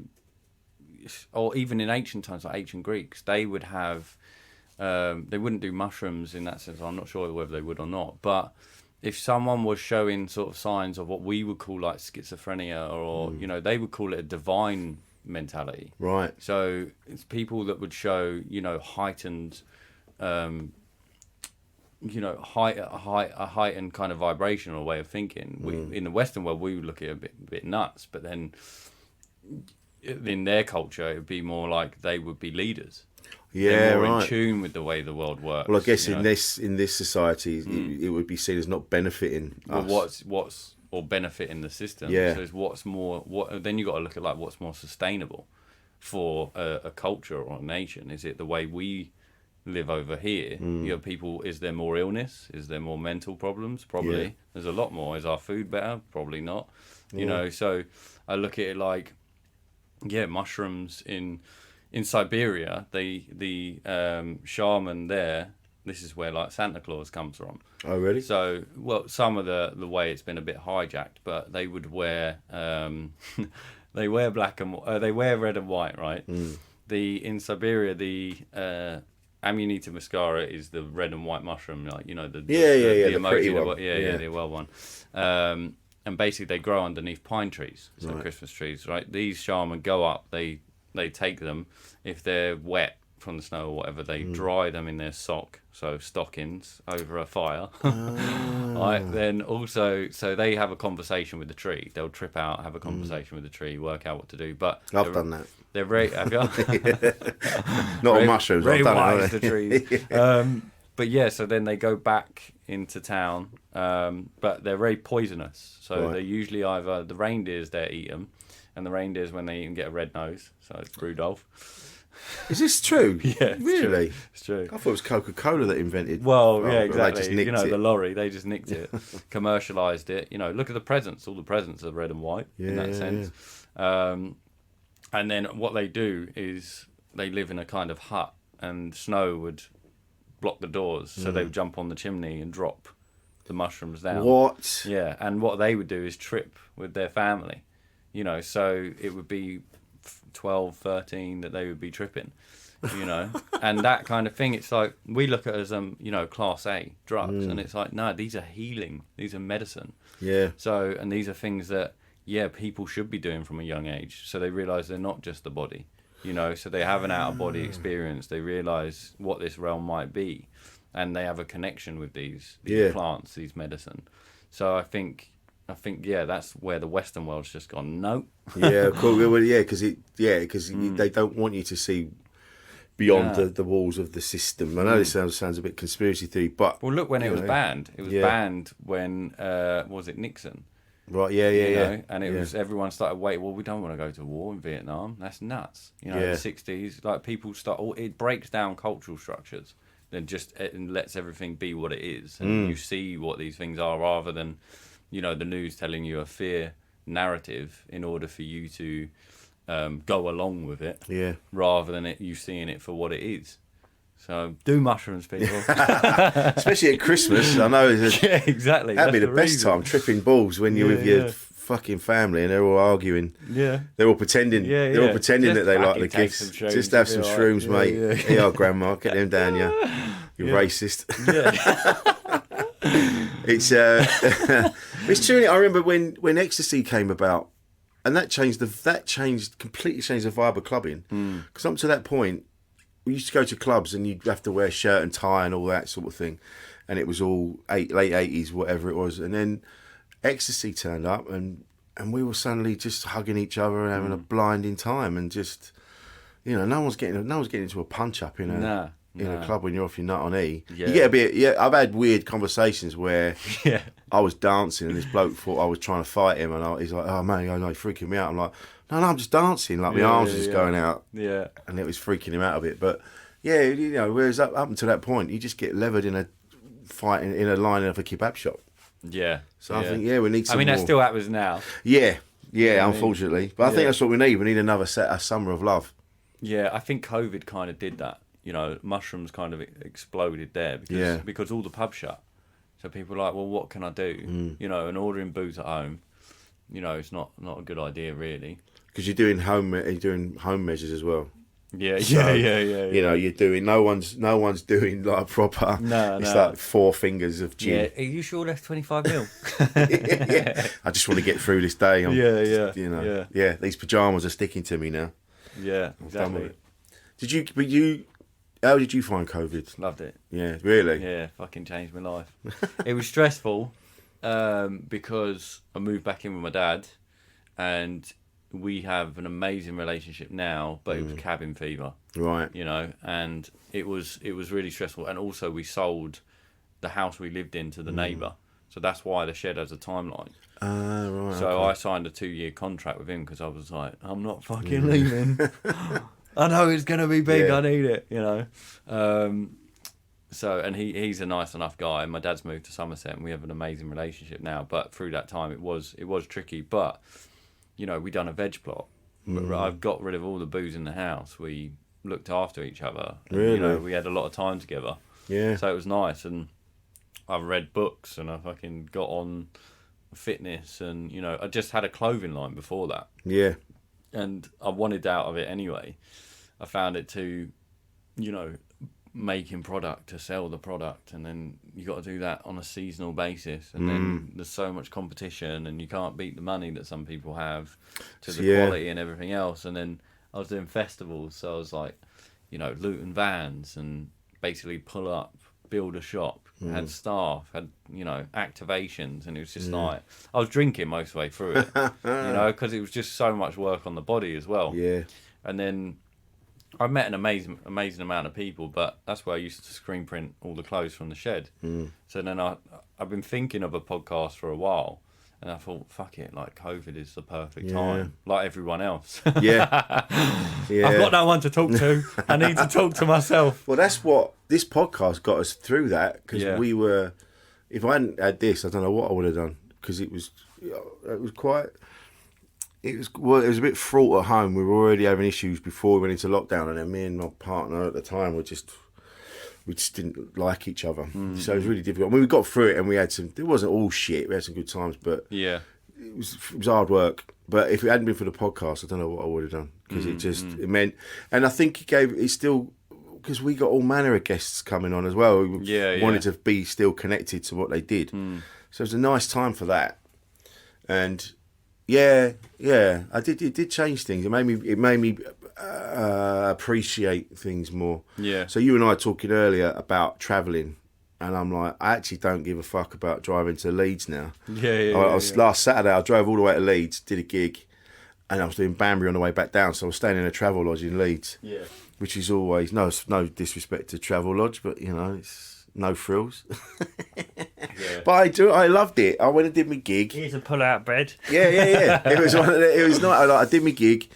S3: or even in ancient times, like ancient Greeks, they would have, they wouldn't do mushrooms in that sense. I'm not sure whether they would or not. But if someone was showing sort of signs of what we would call like schizophrenia, or you know, they would call it a divine mentality.
S1: Right.
S3: So it's people that would show, you know, heightened, you know, a heightened kind of vibration or way of thinking. In the Western world, we would look at it a bit nuts, but then in their culture, it would be more like they would be leaders.
S1: Yeah,
S3: They're more
S1: right.
S3: in tune with the way the world works.
S1: Well, I guess in this society, it would be seen as not benefiting us.
S3: What's or benefiting the system.
S1: Yeah.
S3: So it's what's more. Then you got to look at like what's more sustainable for a culture or a nation. Is it the way we live over here? You know, people. Is there more illness? Is there more mental problems? Probably.
S1: Yeah.
S3: There's a lot more. Is our food better? Probably not. You know. So I look at it like, mushrooms in Siberia. The shaman there. This is where like Santa Claus comes from.
S1: Oh, really?
S3: So, well, some of the way it's been a bit hijacked, but they would wear they wear they wear red and white, right? In Siberia, the Amanita muscara is the red and white mushroom, like, you know, the
S1: pretty one.
S3: the well one. And basically they grow underneath pine trees, so Christmas trees, right? These shaman go up, they take them if they're wet from the snow or whatever, they dry them in their stockings over a fire. Right, then also, so they have a conversation with the tree. They'll trip out, have a conversation with the tree, work out what to do. But
S1: I've done that.
S3: They're very have you?
S1: Not on mushrooms.
S3: Very
S1: I've done
S3: wise,
S1: it.
S3: the trees. But yeah, so then they go back into town, but they're very poisonous. So they usually either the reindeers there eat them, and the reindeers when they eat them get a red nose. So it's Rudolph.
S1: Is this true?
S3: Yeah,
S1: really?
S3: It's true.
S1: I thought it was Coca-Cola that invented.
S3: Well, yeah,
S1: they
S3: exactly.
S1: just nicked
S3: You know,
S1: it.
S3: the lorry, they just nicked it, commercialised it. You know, look at the presents. All the presents are red and white in that sense. And then what they do is they live in a kind of hut, and snow would block the doors, so they would jump on the chimney and drop the mushrooms down.
S1: What?
S3: Yeah, and what they would do is trip with their family. You know, so it would be 12, 13 that they would be tripping, you know, and that kind of thing. It's like we look at it as you know, class A drugs, and it's like, no, these are healing, these are medicine.
S1: Yeah.
S3: So, and these are things that people should be doing from a young age, so they realize they're not just the body, you know, so they have an out of body experience, they realize what this realm might be, and they have a connection with these plants, these medicine. So I think that's where the Western world's just gone, no.
S1: Yeah, cool. Well, yeah, because they don't want you to see beyond the walls of the system. I know this sounds a bit conspiracy theory, but
S3: well, look, when it was banned. It was banned when was it Nixon?
S1: Right.
S3: You
S1: Yeah.
S3: know? And it was everyone started waiting. Well, we don't want to go to war in Vietnam. That's nuts. You know, in the 60s, like people start. It breaks down cultural structures. Then it lets everything be what it is, and you see what these things are, rather than, you know, the news telling you a fear narrative in order for you to go along with it, rather than you seeing it for what it is. So do mushrooms, people.
S1: Especially at Christmas. I know.
S3: Yeah, exactly.
S1: That'd be
S3: That's
S1: the best
S3: reason.
S1: time, tripping balls when you're with your fucking family and they're all arguing.
S3: Yeah.
S1: They're all pretending. They're all pretending
S3: Just
S1: that they like the
S3: fucking take
S1: gifts.
S3: some shrooms,
S1: Just have
S3: you'll
S1: some
S3: be
S1: shrooms,
S3: alright.
S1: mate.
S3: Yeah.
S1: Yeah, grandma, get them down, you racist.
S3: Yeah.
S1: It's it's true. I remember when ecstasy came about, and that completely changed the vibe of clubbing. Because up to that point, we used to go to clubs and you'd have to wear shirt and tie and all that sort of thing, and it was all late 80s, whatever it was, and then ecstasy turned up and we were suddenly just hugging each other and having a blinding time, and just, you know, no one's getting into a punch up in a club when you're off your nut on E.
S3: Yeah.
S1: You get a bit. I've had weird conversations where I was dancing and this bloke thought I was trying to fight him, and he's like, "Oh man, you're freaking me out." I'm like, "No, I'm just dancing." Like my arms are just going out.
S3: Yeah.
S1: And it was freaking him out a bit, but yeah, you know, whereas up until that point, you just get levered in a fight in a line of a kebab shop.
S3: Yeah.
S1: So I think we need some.
S3: I mean,
S1: more.
S3: that still happens now.
S1: Yeah, unfortunately, but I think that's what we need. We need another a summer of love.
S3: Yeah, I think COVID kind of did that. You know, mushrooms kind of exploded there because all the pubs shut. So people are like, well, what can I do? You know, and ordering booze at home, you know, it's not a good idea really. Because
S1: you're doing home measures as well.
S3: Yeah.
S1: You know, you're doing no one's doing like proper.
S3: No,
S1: it's like 4 fingers of gin.
S3: Yeah, are you sure that's 25 mil?
S1: Yeah. I just want to get through this day. You know, these pajamas are sticking to me now.
S3: Yeah, exactly.
S1: How did you find COVID?
S3: Loved it.
S1: Yeah, really?
S3: Yeah, fucking changed my life. It was stressful because I moved back in with my dad, and we have an amazing relationship now, but it was cabin fever.
S1: Right.
S3: You know, and it was really stressful. And also we sold the house we lived in to the neighbour. So that's why the shed has a timeline.
S1: Right.
S3: So I signed a 2-year contract with him because I was like, I'm not fucking leaving. I know it's going to be big. I need it, you know. So, and he's a nice enough guy. And my dad's moved to Somerset, and we have an amazing relationship now. But through that time, it was tricky. But, you know, we done a veg plot. I've got rid of all the booze in the house. We looked after each other. And,
S1: really?
S3: You know, we had a lot of time together.
S1: Yeah.
S3: So it was nice. And I read books, and I fucking got on fitness, and, you know, I just had a clothing line before that.
S1: Yeah.
S3: And I wanted out of it anyway. I found it to, you know, making product to sell the product, and then you got to do that on a seasonal basis, and then there's so much competition, and you can't beat the money that some people have to the quality and everything else. And then I was doing festivals, so I was like, you know, Luton vans and basically pull up, build a shop, had staff, had, you know, activations, and it was just like, I was drinking most of the way through it, you know, because it was just so much work on the body as well.
S1: Yeah.
S3: And then I met an amazing amount of people, but that's where I used to screen print all the clothes from the shed. So then I've been thinking of a podcast for a while, and I thought, fuck it, like COVID is the perfect time, like everyone else.
S1: Yeah.
S3: I've got no one to talk to. I need to talk to myself.
S1: Well, that's what this podcast got us through that, because we were, if I hadn't had this, I don't know what I would have done, because it was a bit fraught at home. We were already having issues before we went into lockdown, and then me and my partner at the time we just didn't like each other. So it was really difficult. I mean, we got through it, and we had it wasn't all shit. We had some good times, but it was hard work. But if it hadn't been for the podcast, I don't know what I would have done, because it meant, and I think because we got all manner of guests coming on as well. We wanted to be still connected to what they did. So it was a nice time for that. And it did change things. It made me appreciate things more.
S3: Yeah.
S1: So you and I were talking earlier about travelling, and I'm like, I actually don't give a fuck about driving to Leeds now. Last Saturday, I drove all the way to Leeds, did a gig, and I was doing Banbury on the way back down. So I was staying in a travel lodge in Leeds. Yeah. Which is always no disrespect to travel lodge, but you know, it's no frills. But I loved it. I went and did my gig.
S3: Here's a pull-out bed.
S1: Yeah. It was nice. I did my gig,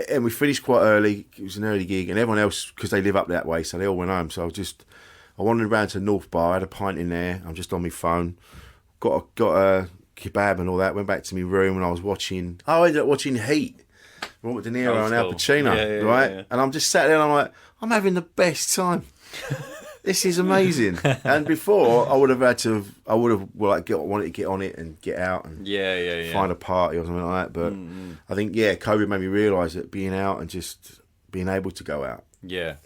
S1: and we finished quite early. It was an early gig, and everyone else, because they live up that way, so they all went home. So I wandered around to North Bar. I had a pint in there. I'm just on my phone. Got a kebab and all that. Went back to my room, and I ended up watching Heat. Robert De Niro and Al Pacino, right? Yeah. And I'm just sat there and I'm like, I'm having the best time. This is amazing. And before, I would have wanted to get on it and get out and find a party or something like that. But I think, COVID made me realise that being out and just being able to go out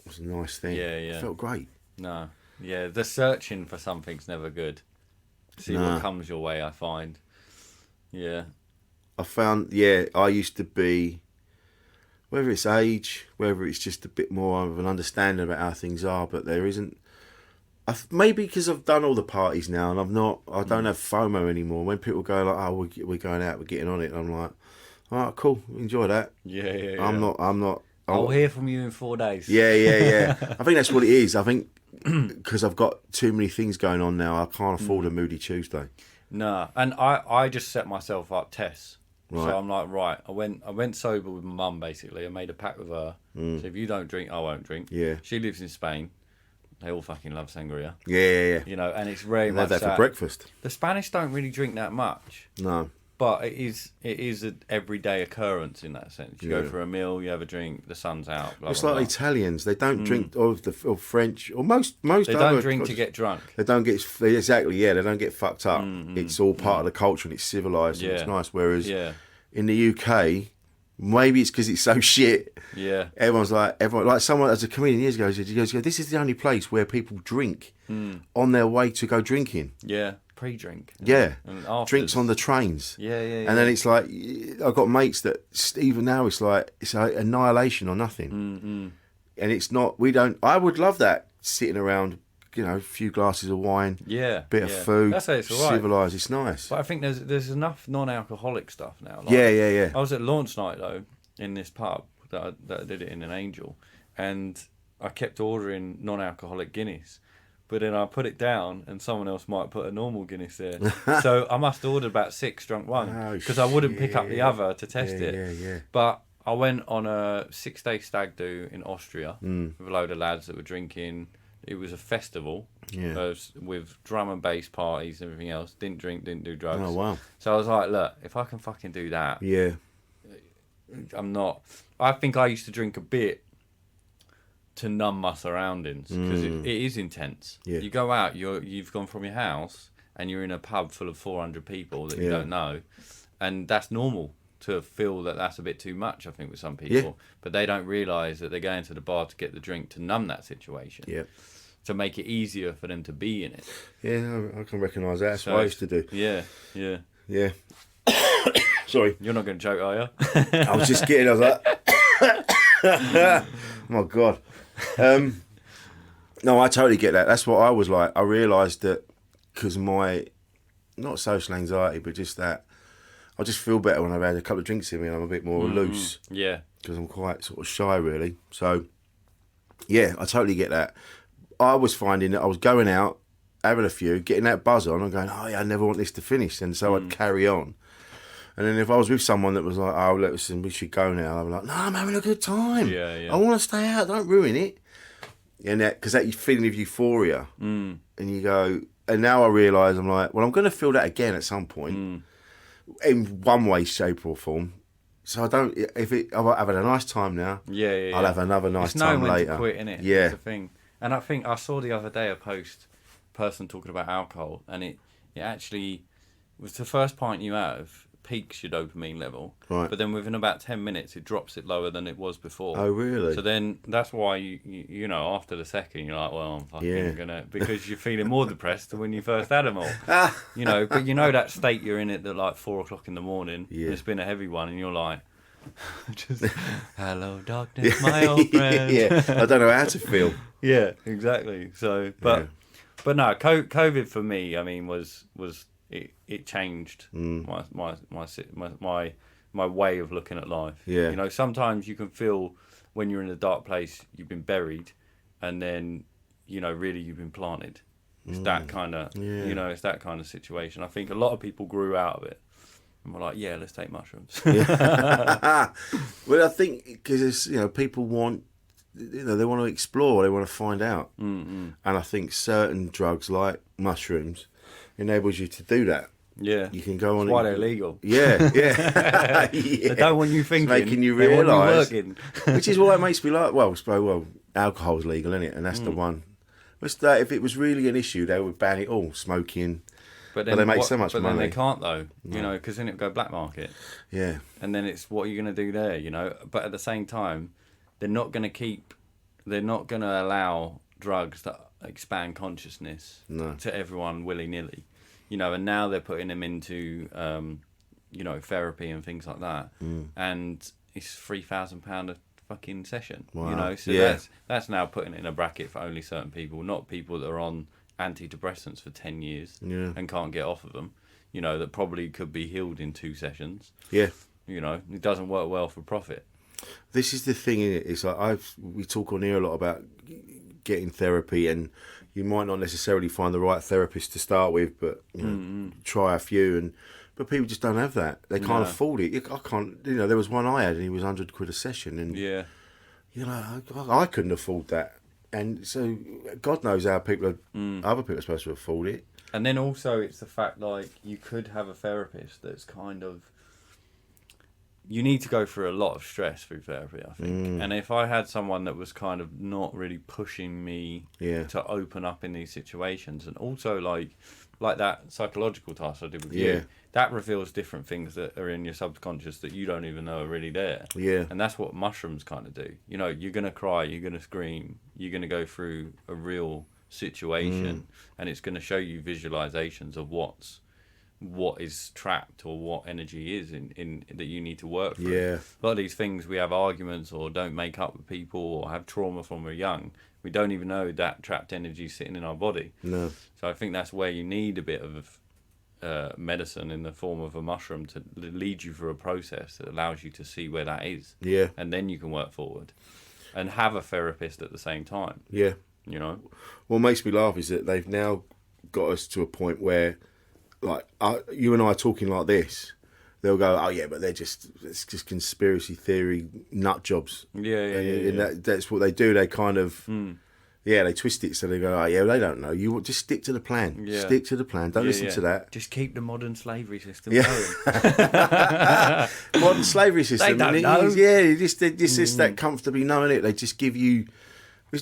S1: was a nice thing. It felt great.
S3: No. Yeah, the searching for something's never good. See what comes your way, I find. Yeah.
S1: I found, I used to be, whether it's age, whether it's just a bit more of an understanding about how things are, but there isn't. Maybe because I've done all the parties now, and I don't have FOMO anymore. When people go like, "Oh, we're going out, we're getting on it," and I'm like, "All right, cool, enjoy that."
S3: Yeah.
S1: I'm not.
S3: I'll hear from you in 4 days.
S1: Yeah. I think that's what it is. I think because I've got too many things going on now, I can't afford a moody Tuesday.
S3: No, and I just set myself up tests.
S1: Right.
S3: So I'm like, right, I went sober with my mum, basically. I made a pact with her. So if you don't drink, I won't drink.
S1: Yeah.
S3: She lives in Spain. They all fucking love sangria.
S1: Yeah.
S3: You know, and it's very
S1: And
S3: much
S1: have that for breakfast.
S3: The Spanish don't really drink that much.
S1: No.
S3: But it is an everyday occurrence in that sense. You go for a meal, you have a drink, the sun's out. Blah,
S1: It's
S3: blah,
S1: like
S3: blah.
S1: Italians. They don't drink, or French, or most.
S3: They don't drink to get drunk.
S1: They don't get exactly. Yeah, they don't get fucked up. It's all part of the culture and it's civilized and it's nice. Whereas in the UK, maybe it's because it's so shit.
S3: Yeah.
S1: Everyone like someone as a comedian years ago. He goes, "This is the only place where people drink on their way to go drinking."
S3: Yeah. Pre-drink.
S1: Yeah,
S3: And afters.
S1: drinks on the trains.
S3: Yeah.
S1: And then it's like, I've got mates that even now it's like annihilation or nothing. And it's not. I would love that, sitting around, a few glasses of wine, bit of food,
S3: that's how it's all right.
S1: civilised. It's nice.
S3: But I think there's enough non-alcoholic stuff now. Like,
S1: Yeah.
S3: I was at launch night though in this pub that I did it in an Angel, and I kept ordering non-alcoholic Guinness. But then I put it down, and someone else might put a normal Guinness there. So I must have ordered about 6, drunk 1, because I wouldn't pick up the other to test it.
S1: Yeah.
S3: But I went on a 6-day stag do in Austria with a load of lads that were drinking. It was a festival with drum and bass parties and everything else. Didn't drink, didn't do drugs.
S1: Oh, wow.
S3: So I was like, look, if I can fucking do that,
S1: Yeah.
S3: I'm not... I think I used to drink a bit to numb my surroundings, because it is intense.
S1: Yeah.
S3: You go out, you've gone from your house and you're in a pub full of 400 people that you don't know, and that's normal to feel that that's a bit too much, I think, with some people. But they don't realise that they're going to the bar to get the drink to numb that situation.
S1: Yeah.
S3: To make it easier for them to be in it.
S1: Yeah, I can recognise that. That's what I used to do.
S3: Yeah.
S1: Yeah. Sorry.
S3: You're not going to joke, are you?
S1: I was just kidding. I was like, my God. No, I totally get that. That's what I was like. I realised that because my, not social anxiety, but just that, I just feel better when I've had a couple of drinks in me and I'm a bit more loose.
S3: Yeah.
S1: Because I'm quite sort of shy, really. So, yeah, I totally get that. I was finding that I was going out, having a few, getting that buzz on, and going, oh, yeah, I never want this to finish. And so I'd carry on. And then if I was with someone that was like, oh, listen, we should go now, I'd be like, no, I'm having a good time.
S3: Yeah.
S1: I want to stay out. Don't ruin it. And because that feeling of euphoria. And you go, and now I realise, I'm like, well, I'm going to feel that again at some point, in one way, shape or form. So I don't, I've had a nice time now.
S3: Yeah.
S1: I'll have another nice
S3: it's
S1: time
S3: knowing when
S1: later.
S3: to quit, innit?
S1: Yeah.
S3: That's the thing. And I think I saw the other day a person talking about alcohol, and it actually was the first pint you have peaks your dopamine level,
S1: right?
S3: But then within about 10 minutes it drops it lower than it was before.
S1: Oh, really?
S3: So then that's why you know, after the second you're like, well, I'm fucking gonna, because you're feeling more depressed than when you first had them all. You know, but you know that state you're in at like 4 o'clock in the morning.
S1: Yeah.
S3: And it's been a heavy one, and you're like, just hello darkness, my old friend.
S1: Yeah, I don't know how to feel.
S3: Yeah, exactly. So, but no, COVID for me, I mean, was it changed my way of looking at life.
S1: Yeah.
S3: You know, sometimes you can feel when you're in a dark place, you've been buried, and then, you know, really you've been planted. It's that kind of, you know, it's that kind of situation. I think a lot of people grew out of it. And we're like, yeah, let's take mushrooms.
S1: Well, I think because, you know, people want, you know, they want to explore, they want to find out. And I think certain drugs like mushrooms enables you to do that.
S3: Yeah.
S1: You can go on.
S3: That's why they're illegal.
S1: Yeah.
S3: They don't want you thinking.
S1: It's making you realise. Which is why it makes me like, well, alcohol's legal, isn't it? And that's the one. If it was really an issue, they would ban it all, smoking. But they make so much money.
S3: But then they can't, though, you know, because then it would go black market.
S1: Yeah.
S3: And then it's, what are you going to do there, you know? But at the same time, they're not going to allow drugs that expand consciousness to everyone willy-nilly. You know, and now they're putting them into, you know, therapy and things like that. And it's £3,000 a fucking session.
S1: Wow.
S3: You know, so
S1: Yeah.
S3: that's now putting it in a bracket for only certain people, not people that are on antidepressants for 10 years and can't get off of them. You know, that probably could be healed in 2 sessions.
S1: Yeah.
S3: You know, it doesn't work well for profit.
S1: This is the thing, innit? It's like we talk on here a lot about getting therapy, and you might not necessarily find the right therapist to start with, but you know, try a few, but people just don't have that. They can't afford it. I can't. You know, there was one I had, and he was £100 a session, and you know, I couldn't afford that. And so, God knows how other people are supposed to afford it.
S3: And then also, it's the fact like you could have a therapist that's kind of. You need to go through a lot of stress through therapy, I think. And if I had someone that was kind of not really pushing me to open up in these situations, and also like that psychological task I did with you, that reveals different things that are in your subconscious that you don't even know are really there. Yeah. And that's what mushrooms kind of do. You know, you're going to cry, you're going to scream, you're going to go through a real situation, and it's going to show you visualizations of what is trapped or what energy is in that you need to work through.
S1: Yeah.
S3: A lot of these things, we have arguments or don't make up with people or have trauma from we're young. We don't even know that trapped energy is sitting in our body. No. So I think that's where you need a bit of medicine in the form of a mushroom to lead you through a process that allows you to see where that is. Yeah. And then you can work forward and have a therapist at the same time. Yeah. You know?
S1: What makes me laugh is that they've now got us to a point where like you and I are talking like this, they'll go, oh yeah, but it's just conspiracy theory nut jobs. Yeah. That's what they do. They kind of, they twist it so they go, oh yeah, well, they don't know. You just stick to the plan. Yeah. Stick to the plan. Don't listen to that.
S3: Just keep the modern slavery system going.
S1: Modern slavery system.
S3: They don't know.
S1: It's just that comfortably knowing it. They just give you.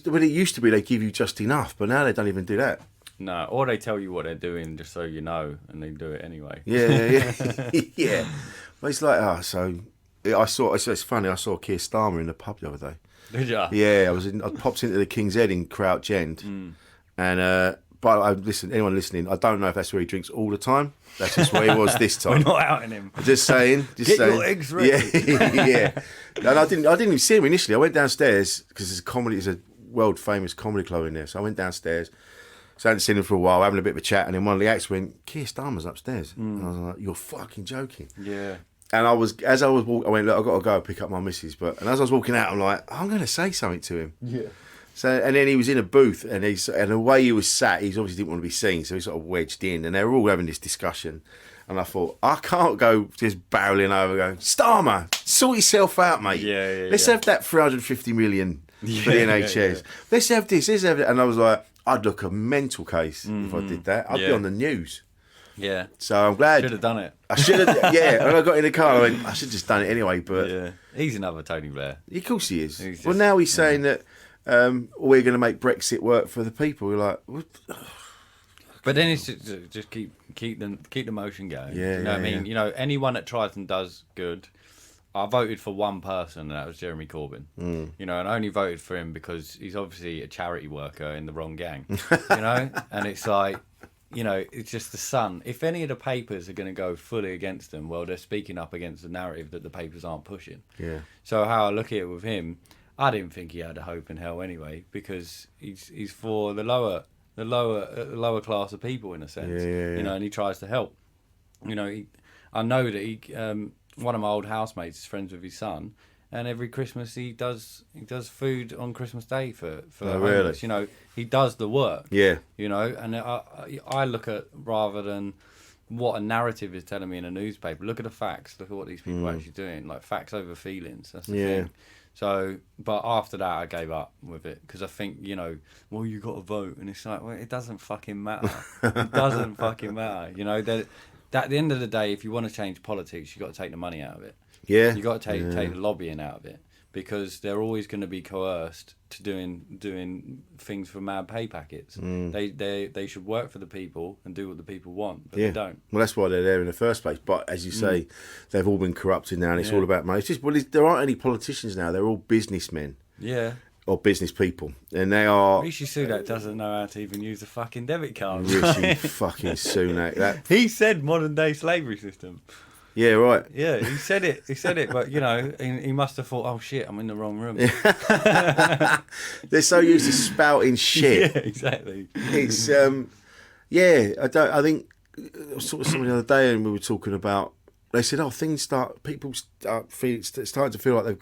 S1: When it used to be, they give you just enough, but now they don't even do that.
S3: No, or they tell you what they're doing just so you know, and they do it anyway.
S1: Yeah. But it's like, it's funny, I saw Keir Starmer in the pub the other day.
S3: Did you?
S1: Yeah, I popped into the King's Head in Crouch End, and listen, anyone listening, I don't know if that's where he drinks all the time. That's just where he was this time.
S3: We're not outing him.
S1: Just saying.
S3: Get your eggs ready.
S1: Yeah. And I didn't even see him initially. I went downstairs because there's a world famous comedy club in there. So I went downstairs. So I hadn't seen him for a while, having a bit of a chat, and then one of the acts went, Keir Starmer's upstairs. And I was like, you're fucking joking. Yeah. And as I was walking, I went, look, I've got to go pick up my missus. And as I was walking out, I'm like, I'm going to say something to him. Yeah. So, and then he was in a booth, and the way he was sat, he obviously didn't want to be seen, so he sort of wedged in, and they were all having this discussion. And I thought, I can't go just barreling over going, Starmer, sort yourself out, mate. Let's have that 350 million for the NHS. Let's have this, let's have that. And I was like, I'd look a mental case if I did that. I'd be on the news. Yeah. So I'm glad.
S3: Should have done it.
S1: I should have, yeah. When I got in the car, I went, I should have just done it anyway. But
S3: he's another Tony Blair.
S1: Of course he is. Well, now he's saying that we're going to make Brexit work for the people. We're like, what?
S3: But then it's just keep the motion going. Yeah, you know what I mean? You know, anyone that tries and does good. I voted for one person, and that was Jeremy Corbyn. You know, and I only voted for him because he's obviously a charity worker in the wrong gang. You know, and it's like, you know, it's just the Sun. If any of the papers are going to go fully against them, well, they're speaking up against the narrative that the papers aren't pushing. Yeah. So how I look at it with him, I didn't think he had a hope in hell anyway, because he's for the lower class of people in a sense. You know, and he tries to help. You know, I know that he. One of my old housemates is friends with his son, and every Christmas he does food on Christmas Day for the homeless. You know, he does the work. Yeah. You know, and I look at, rather than what a narrative is telling me in a newspaper, look at the facts. Look at what these people are actually doing. Like, facts over feelings. That's the thing. So, but after that, I gave up with it, because I think, you know, well, you got to vote, and it's like, well, it doesn't fucking matter. It doesn't fucking matter. You know, that at the end of the day, if you want to change politics, you got to take the money out of it. Yeah. You got to take the lobbying out of it, because they're always going to be coerced to doing things for mad pay packets. They should work for the people and do what the people want, but they don't.
S1: Well, that's why they're there in the first place. But as you say, they've all been corrupted now, and it's all about money. It's just, there aren't any politicians now. They're all businessmen. Yeah. Or business people, and they are.
S3: Rishi Sunak doesn't know how to even use a fucking debit card.
S1: Rishi fucking Sunak.
S3: He said modern day slavery system.
S1: Yeah, right.
S3: Yeah, he said it. He said it, but you know, he must have thought, "Oh shit, I'm in the wrong room."
S1: They're so used to spouting shit.
S3: Yeah, exactly.
S1: It's yeah. I think I was talking to somebody the other day, and we were talking about. They said, "Oh, people start starting to feel like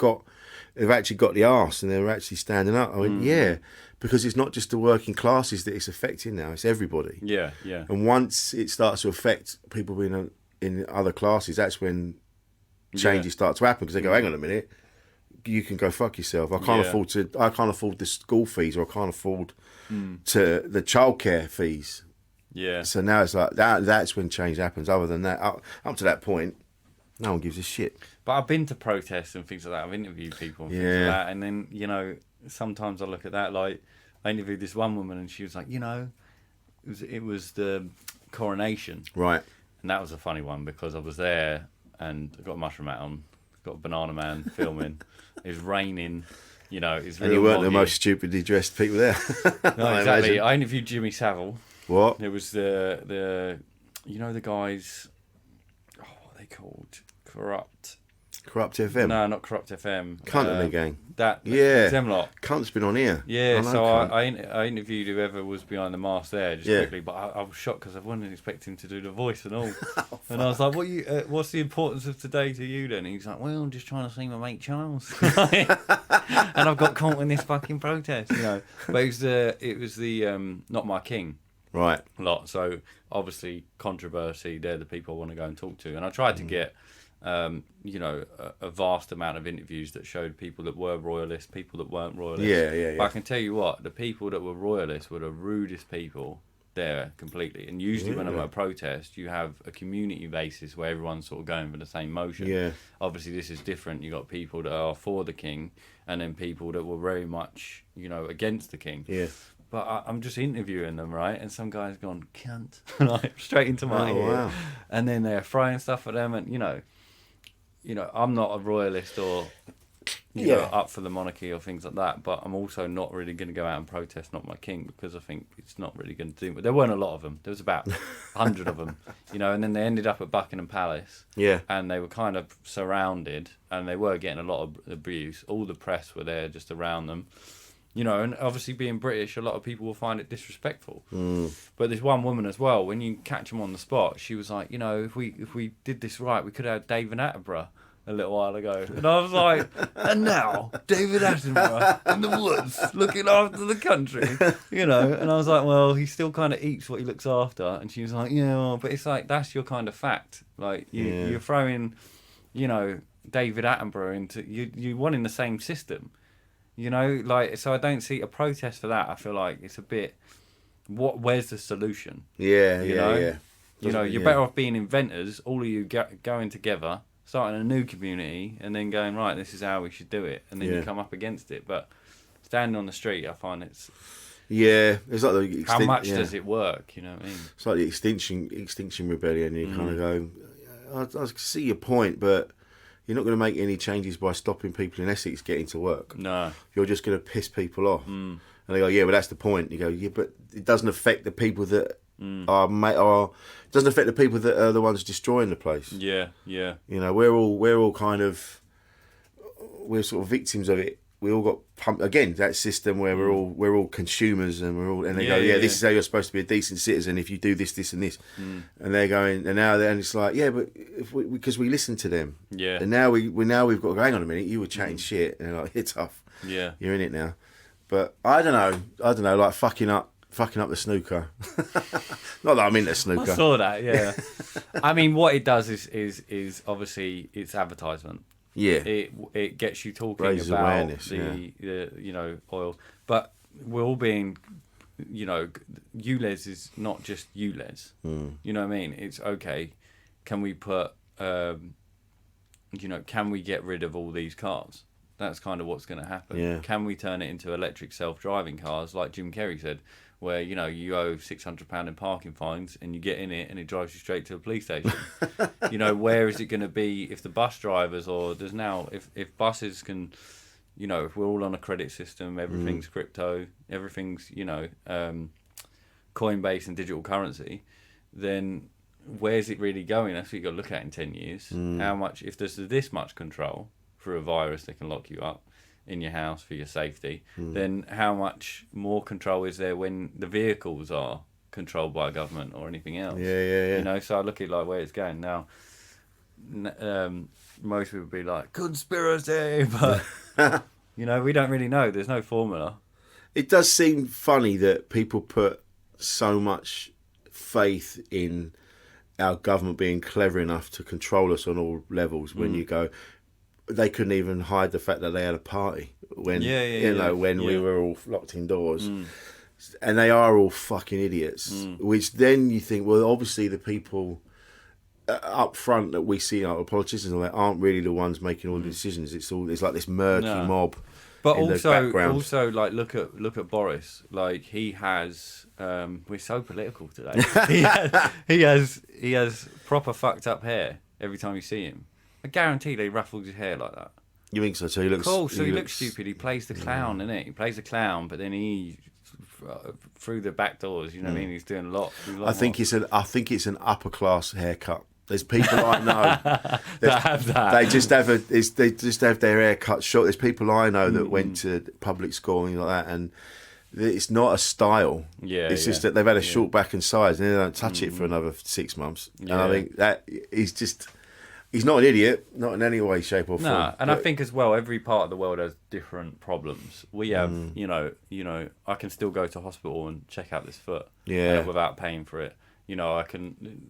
S1: they've actually got the arse, and they're actually standing up." I went, "Yeah, because it's not just the working classes that it's affecting now; it's everybody."
S3: Yeah, yeah.
S1: And once it starts to affect people being in other classes, that's when changes start to happen, because they go, "Hang on a minute, you can go fuck yourself. I can't afford the school fees, or I can't afford to the childcare fees."
S3: Yeah.
S1: So now it's like that's when change happens. Other than that, up to that point, no one gives a shit.
S3: But I've been to protests and things like that. I've interviewed people and things like that. And then, you know, sometimes I look at that, like, I interviewed this one woman and she was like, you know, it was the coronation.
S1: Right.
S3: And that was a funny one because I was there and I got a mushroom hat on, got a banana man filming. It was raining, you know. It was
S1: and you weren't the most stupidly dressed people there.
S3: No, exactly. I interviewed Jimmy Savile.
S1: What?
S3: It was the you know, the guys, what are they called? Corrupt
S1: FM?
S3: No, not Corrupt FM.
S1: Cunt and the gang.
S3: Yeah. Them lot.
S1: Cunt's been on here.
S3: Yeah, so I interviewed whoever was behind the mask there just quickly, but I was shocked because I wasn't expecting to do the voice and all. And I was like, what's the importance of today to you then? And he's like, well, I'm just trying to see my mate Charles. And I've got caught in this fucking protest, you know. But it was the Not My King.
S1: Right.
S3: Lot. So obviously controversy, they're the people I want to go and talk to. And I tried to get you know, a vast amount of interviews that showed people that were royalists, people that weren't royalists.
S1: Yeah.
S3: But I can tell you what, the people that were royalists were the rudest people there completely. And usually when I'm at a protest, you have a community basis where everyone's sort of going for the same motion.
S1: Yeah.
S3: Obviously this is different. You got people that are for the king and then people that were very much, you know, against the king.
S1: Yeah.
S3: But I'm just interviewing them, right? And some guy's gone, cunt, like straight into my ear.
S1: Wow.
S3: And then they're throwing stuff at them. And, you know, I'm not a royalist or, you know, up for the monarchy or things like that. But I'm also not really going to go out and protest Not My King because I think it's not really going to do. But there weren't a lot of them. There was about 100 of them, you know. And then they ended up at Buckingham Palace.
S1: Yeah.
S3: And they were kind of surrounded and they were getting a lot of abuse. All the press were there just around them. You know, and obviously being British, a lot of people will find it disrespectful. But this one woman as well, when you catch them on the spot, she was like, you know, if we did this right, we could have David Attenborough a little while ago. And I was like, and now, David Attenborough in the woods, looking after the country, you know. And I was like, well, he still kind of eats what he looks after. And she was like, yeah, well, but it's like, that's your kind of fact. Like, you're throwing, you know, David Attenborough into, you want in the same system. You know, like, so I don't see a protest for that. I feel like it's a bit, where's the solution?
S1: Yeah.
S3: You know, you're better off being inventors, all of you going together, starting a new community, and then going, right, this is how we should do it. And then you come up against it. But standing on the street, I find it's...
S1: Yeah, it's like the...
S3: how much does it work, you know what I mean?
S1: It's like the Extinction Rebellion. You kind of go, I see your point, but... You're not going to make any changes by stopping people in Essex getting to work.
S3: No.
S1: You're just going to piss people off. And they go, yeah, but that's the point. You go, yeah, but it doesn't affect the people that it doesn't affect the people that are the ones destroying the place.
S3: Yeah.
S1: You know, we're all kind of, we're sort of victims of it. We all got pumped again. That system where we're all consumers, and they go, this is how you're supposed to be a decent citizen if you do this, this, and this. And they're going, and it's like, yeah, but because we listen to them, and now we've got to go, hang on a minute, you were chatting shit, and they're like, it's tough, you're in it now. But I don't know, like fucking up the snooker. Not that I'm into snooker.
S3: I saw that, yeah. I mean, what it does is obviously it's advertisement.
S1: Yeah,
S3: it gets you talking
S1: raises
S3: about
S1: awareness,
S3: the you know, oil, but we're all being, you know, ULEZ is not just ULEZ. You know what I mean? It's okay. Can we put, you know, can we get rid of all these cars? That's kind of what's going to happen.
S1: Yeah.
S3: Can we turn it into electric self-driving cars, like Jim Carrey said, where, you know, you owe £600 in parking fines and you get in it and it drives you straight to a police station? You know, where is it going to be if the bus drivers, or there's now, if buses can, you know, if we're all on a credit system, everything's crypto, everything's, you know, Coinbase and digital currency, then where's it really going? That's what you got to look at in 10 years. How much, if there's this much control through a virus that can lock you up in your house for your safety, then how much more control is there when the vehicles are controlled by a government or anything else?
S1: Yeah.
S3: You know, so I look at like where it's going now. Most people would be like conspiracy, but you know, we don't really know. There's no formula.
S1: It does seem funny that people put so much faith in our government being clever enough to control us on all levels. When you go, they couldn't even hide the fact that they had a party when we were all locked indoors. And they are all fucking idiots. Which then you think, well, obviously the people up front that we see, like the politicians, and that aren't really the ones making all the decisions. It's like this murky mob.
S3: But
S1: in the background.
S3: also, like look at Boris. Like he has, we're so political today. he has proper fucked up hair every time you see him. I guarantee they ruffled his hair like that.
S1: You think so? So he looks
S3: cool. So he looks stupid. He plays the clown, innit? He plays the clown, but then he through the back doors. You know what I mean? He's doing a lot.
S1: I think it's an upper class haircut. There's people I know
S3: that have that.
S1: They just have their hair cut short. There's people I know that went to public school and like that, and it's not a style.
S3: Yeah,
S1: it's just that they've had a short back and sides, and they don't touch it for another 6 months.
S3: Yeah.
S1: And I think that he's not an idiot, not in any way, shape or form.
S3: No, and I think as well, every part of the world has different problems. We have, you know, I can still go to hospital and check out this foot, without paying for it. You know, I can.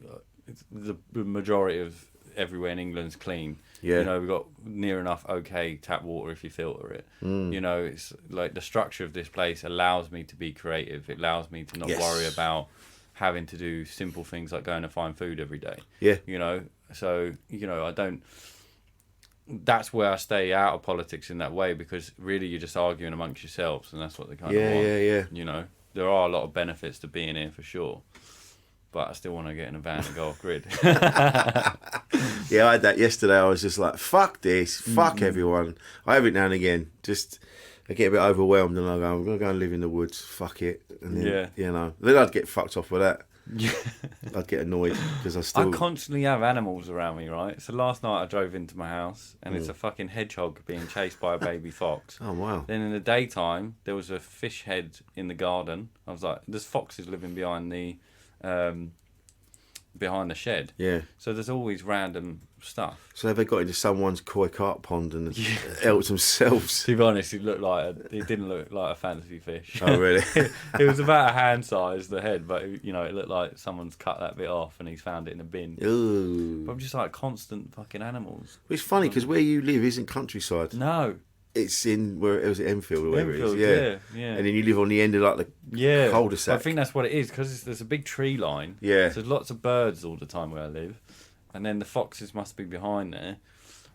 S3: The majority of everywhere in England's clean. Yeah. You know, we've got near enough okay tap water if you filter it. You know, it's like the structure of this place allows me to be creative. It allows me to not worry about having to do simple things like going to find food every day. Yeah. You know, so, you know, that's where I stay out of politics in that way, because really you're just arguing amongst yourselves, and that's what they kind of want. Yeah. You know, there are a lot of benefits to being here for sure. But I still want to get in a van and go off grid.
S1: Yeah, I had that yesterday. I was just like, fuck this, fuck everyone. I have it now and again. Just, I get a bit overwhelmed and I go, I'm going to go and live in the woods, fuck it. And then, you know, then I'd get fucked off with that. I'd get annoyed because I
S3: constantly have animals around me, right? So last night I drove into my house and it's a fucking hedgehog being chased by a baby fox.
S1: Oh, wow.
S3: Then in the daytime, there was a fish head in the garden. I was like, there's foxes living behind the shed. Yeah. So there's always random stuff.
S1: So have they got into someone's koi carp pond and helped themselves?
S3: To be honest, it didn't look like a fantasy fish.
S1: Oh, really?
S3: It was about a hand size, the head, but you know, it looked like someone's cut that bit off and he's found it in a bin.
S1: Ooh.
S3: But I'm just like constant fucking animals.
S1: It's funny because where you live isn't countryside.
S3: No.
S1: It's in where it was at Enfield or whatever it is. Yeah. And then you live on the end of like the cul-de-sac.
S3: I think that's what it is, because there's a big tree line.
S1: Yeah.
S3: So there's lots of birds all the time where I live, and then the foxes must be behind there.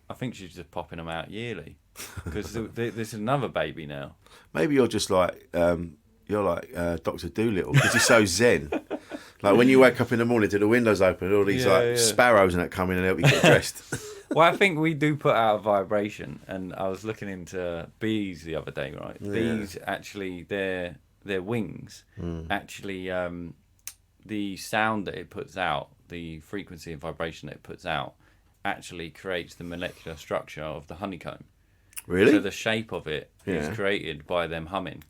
S3: I think she's just popping them out yearly, because there's another baby now.
S1: Maybe you're just like Dr. Dolittle, because you're so zen. Like when you wake up in the morning to the windows open, and all these sparrows and that come in and help you get dressed.
S3: Well, I think we do put out a vibration, and I was looking into bees the other day, right? Yeah. Bees actually, their wings, actually, the sound that it puts out, the frequency and vibration that it puts out, actually creates the molecular structure of the honeycomb.
S1: Really?
S3: So the shape of it is created by them humming.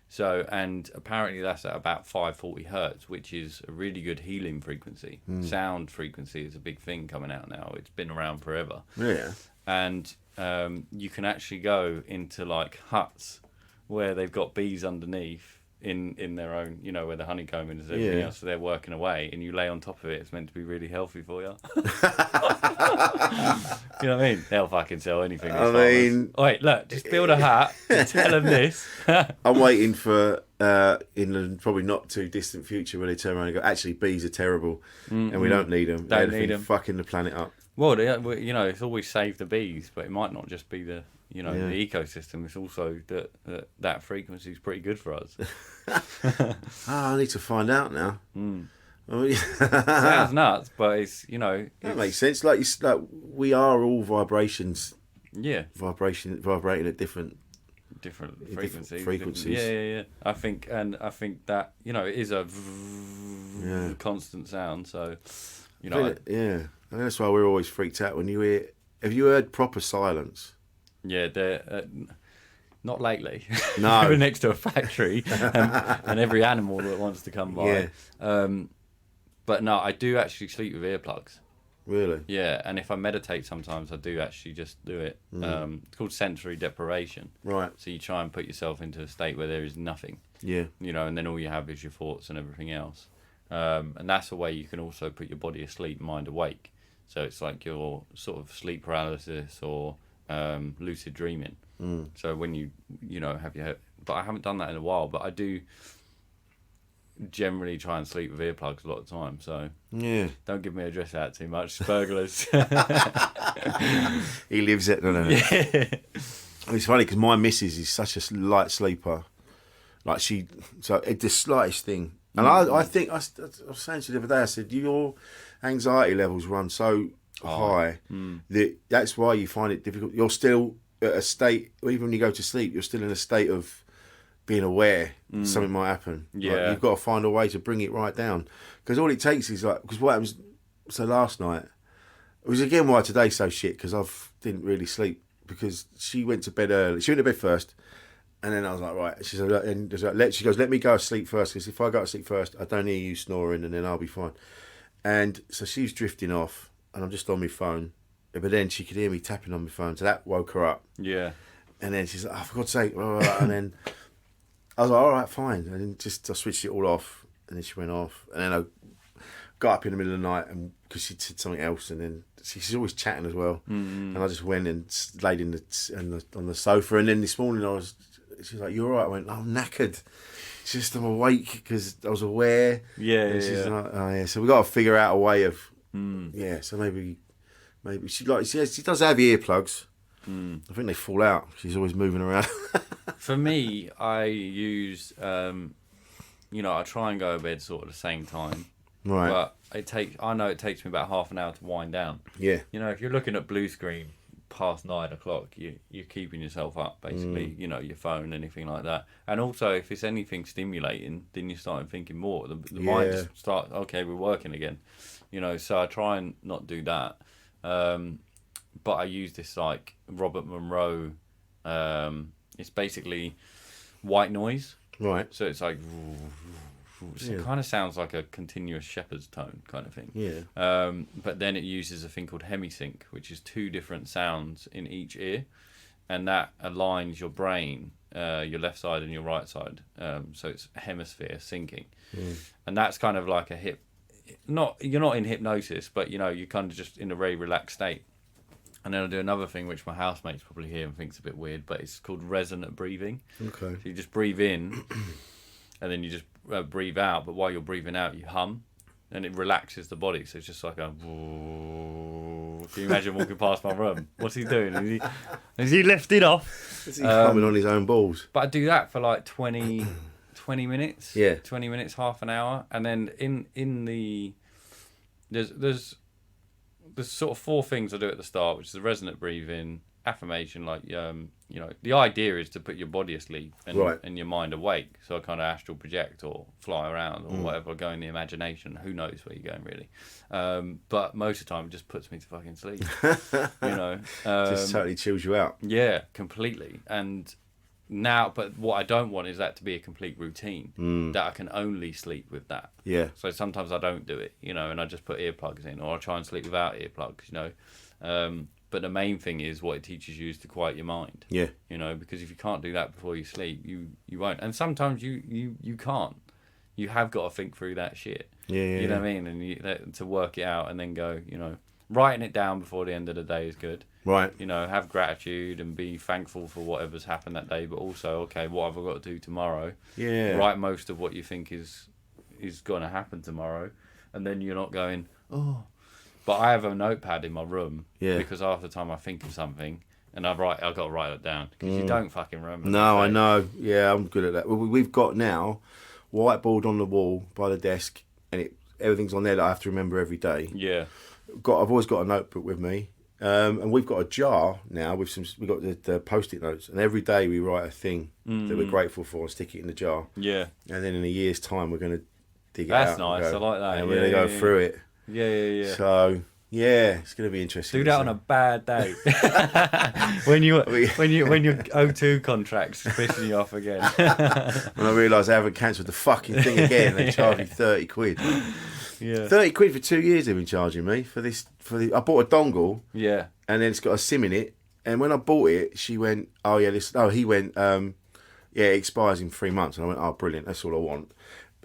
S3: So, and apparently that's at about 540 hertz, which is a really good healing frequency. Sound frequency is a big thing coming out now. It's been around forever.
S1: Yeah.
S3: And you can actually go into like huts where they've got bees underneath in their own, you know, where the honeycomb is and everything else, so they're working away, and you lay on top of it. It's meant to be really healthy for you. You know what I mean? They'll fucking sell anything.
S1: I mean,
S3: wait, look, just build a hut and tell them this.
S1: I'm waiting for in the probably not too distant future where they turn around and go, actually, bees are terrible and we don't need them.
S3: Don't need them.
S1: Fucking the planet up.
S3: Well, you know, it's always save the bees, but it might not just be the the ecosystem. It's also that frequency is pretty good for us.
S1: I need to find out now.
S3: Sounds nuts, but it's
S1: that makes sense. Like we are all vibrations.
S3: Yeah,
S1: vibrating at different
S3: frequencies.
S1: Frequencies.
S3: Yeah. I think that it is a the constant sound. So, you know,
S1: yeah, and that's why we're always freaked out when you hear. Have you heard proper silence?
S3: yeah, they're not lately.
S1: No.
S3: We're next to a factory, and every animal that wants to come by.
S1: Yeah.
S3: But no, I do actually sleep with earplugs.
S1: Really?
S3: Yeah, and if I meditate sometimes, I do actually just do it. It's called sensory deprivation.
S1: Right.
S3: So you try and put yourself into a state where there is nothing.
S1: Yeah.
S3: You know, and then all you have is your thoughts and everything else. And that's a way you can also put your body asleep, mind awake. So it's like your sort of sleep paralysis or lucid dreaming. So when you know, but I haven't done that in a while, but I do generally try and sleep with earplugs a lot of the time. So
S1: Yeah.
S3: don't give me a dress out too much, burglars.
S1: He lives it. No.
S3: Yeah.
S1: It's funny because my missus is such a light sleeper. Like the slightest thing. And I think, I was saying to you the other day, I said, your anxiety levels run so high that's why you find it difficult. You're still at a state, even when you go to sleep, you're still in a state of being aware something might happen.
S3: Yeah.
S1: Like, you've got to find a way to bring it right down. Because all it takes is because what happens, so last night, it was again why today's so shit, because I didn't really sleep, because she went to bed early. She went to bed first, and then I was like, right. She said, she goes, let me go to sleep first, because if I go to sleep first, I don't hear you snoring, and then I'll be fine. And so she's drifting off, and I'm just on my phone. But then she could hear me tapping on my phone, so that woke her up.
S3: Yeah.
S1: And then she's like, oh, for God's sake. And then I was like, all right, fine. And then I switched it all off, and then she went off. And then I got up in the middle of the night because she said something else, and then she's always chatting as well. And I just went and laid on the sofa. And then this morning she was like, you all right? I went, I'm knackered. It's just I'm awake because I was aware.
S3: Yeah,
S1: and she's like, oh yeah. So we got to figure out a way of, so maybe she does have earplugs. I think they fall out. She's always moving around.
S3: For me, I use, I try and go to bed sort of the same time.
S1: Right.
S3: But I know it takes me about half an hour to wind down.
S1: Yeah.
S3: You know, if you're looking at blue screen past 9 o'clock, you're keeping yourself up, basically, you know, your phone, anything like that. And also, if it's anything stimulating, then you start thinking more. The mind just starts, okay, we're working again. You know, so I try and not do that. But I use this like Robert Monroe. It's basically white noise.
S1: Right.
S3: So it's like, it kind of sounds like a continuous shepherd's tone kind of thing.
S1: Yeah.
S3: But then it uses a thing called hemisync, which is 2 different sounds in each ear, and that aligns your brain, your left side and your right side. So it's hemisphere syncing, and that's kind of like you're not in hypnosis, but you know, you're kind of just in a very relaxed state. And then I do another thing, which my housemates probably hear and thinks a bit weird, but it's called resonant breathing. Okay. So you just breathe in, and then you just breathe out. But while you're breathing out, you hum, and it relaxes the body. So it's just like a. Can you imagine walking past my room? What's he doing? Is he lifted off?
S1: Is he humming on his own balls?
S3: But I do that for like 20 minutes.
S1: Yeah.
S3: 20 minutes, half an hour, and then in the there's sort of 4 things I do at the start, which is the resonant breathing, affirmation, like the idea is to put your body asleep and your mind awake. So I kind of astral project or fly around or whatever, go in the imagination. Who knows where you're going really? But most of the time it just puts me to fucking sleep.
S1: Just totally chills you out.
S3: Yeah, completely. And now, but what I don't want is that to be a complete routine, that I can only sleep with that.
S1: Yeah.
S3: So sometimes I don't do it, and I just put earplugs in, or I try and sleep without earplugs, But the main thing is what it teaches you is to quiet your mind.
S1: Yeah.
S3: Because if you can't do that before you sleep, you won't. And sometimes you can't. You have got to think through that shit.
S1: Yeah.
S3: You know what I mean? And to work it out and then go, writing it down before the end of the day is good.
S1: Right.
S3: Have gratitude and be thankful for whatever's happened that day, but also, okay, what have I got to do tomorrow?
S1: Yeah.
S3: Write most of what you think is going to happen tomorrow, and then you're not going, oh. But I have a notepad in my room because half the time I think of something and I've got to write it down because you don't fucking remember.
S1: No, I know. Yeah, I'm good at that. We've got now whiteboard on the wall by the desk, and everything's on there that I have to remember every day.
S3: Yeah.
S1: I've always got a notebook with me. And we've got a jar now we've got the post-it notes, and every day we write a thing that we're grateful for and stick it in the jar.
S3: Yeah.
S1: And then in a year's time we're going to dig it
S3: That's
S1: out.
S3: nice. I like that.
S1: And we're going to go through it.
S3: Yeah.
S1: So, yeah, it's going to be interesting.
S3: Do that on a bad day. when your O2 contract's pissing you off again.
S1: When I realise I haven't cancelled the fucking thing again, they charge me 30 quid.
S3: Yeah.
S1: 30 quid for 2 years they've been charging me for this. I bought a dongle.
S3: Yeah.
S1: And then it's got a SIM in it. And when I bought it, she went, he went, it expires in 3 months. And I went, oh, brilliant, that's all I want.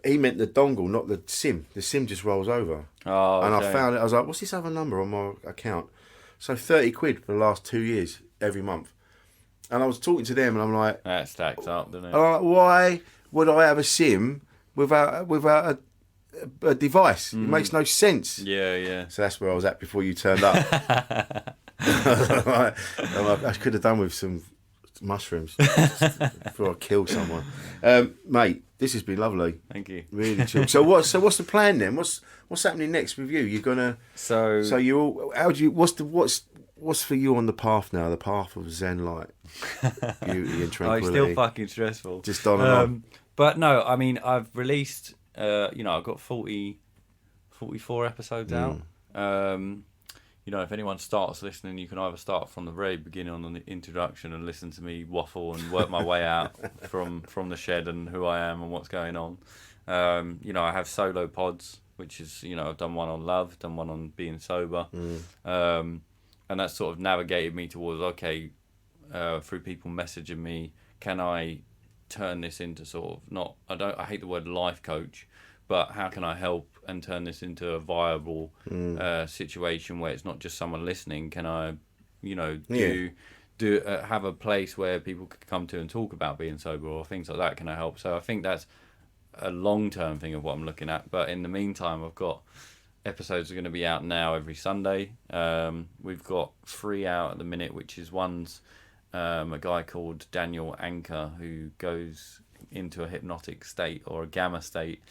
S1: He meant the dongle, not the SIM. The SIM just rolls over.
S3: Oh,
S1: and
S3: okay.
S1: I found it, I was like, what's this other number on my account? So 30 quid for the last 2 years, every month. And I was talking to them and I'm like...
S3: That stacks up, doesn't it?
S1: I'm like, why would I have a SIM without a device? It makes no sense.
S3: Yeah.
S1: So that's where I was at before you turned up. I could have done with some mushrooms before I killed someone. Mate, this has been lovely.
S3: Thank you.
S1: Really chill. So what's the plan then? What's happening next with you? You're gonna you all what's for you on the path now? The path of Zen light, beauty and tranquility.
S3: It's still fucking stressful.
S1: Just on and on.
S3: But no, I mean I've released I've got 44 episodes out. If anyone starts listening, you can either start from the very beginning on the introduction and listen to me waffle and work my way out from the shed and who I am and what's going on. I have solo pods, which is, I've done one on love, done one on being sober. And that sort of navigated me towards, through people messaging me, can I turn this into sort of I hate the word life coach, but how can I help and turn this into a viable situation where it's not just someone listening? Can I, have a place where people could come to and talk about being sober or things like that? Can I help? So I think that's a long-term thing of what I'm looking at. But in the meantime, I've got episodes are going to be out now every Sunday. We've got 3 out at the minute, which is one's a guy called Daniel Anker who goes into a hypnotic state or a gamma state,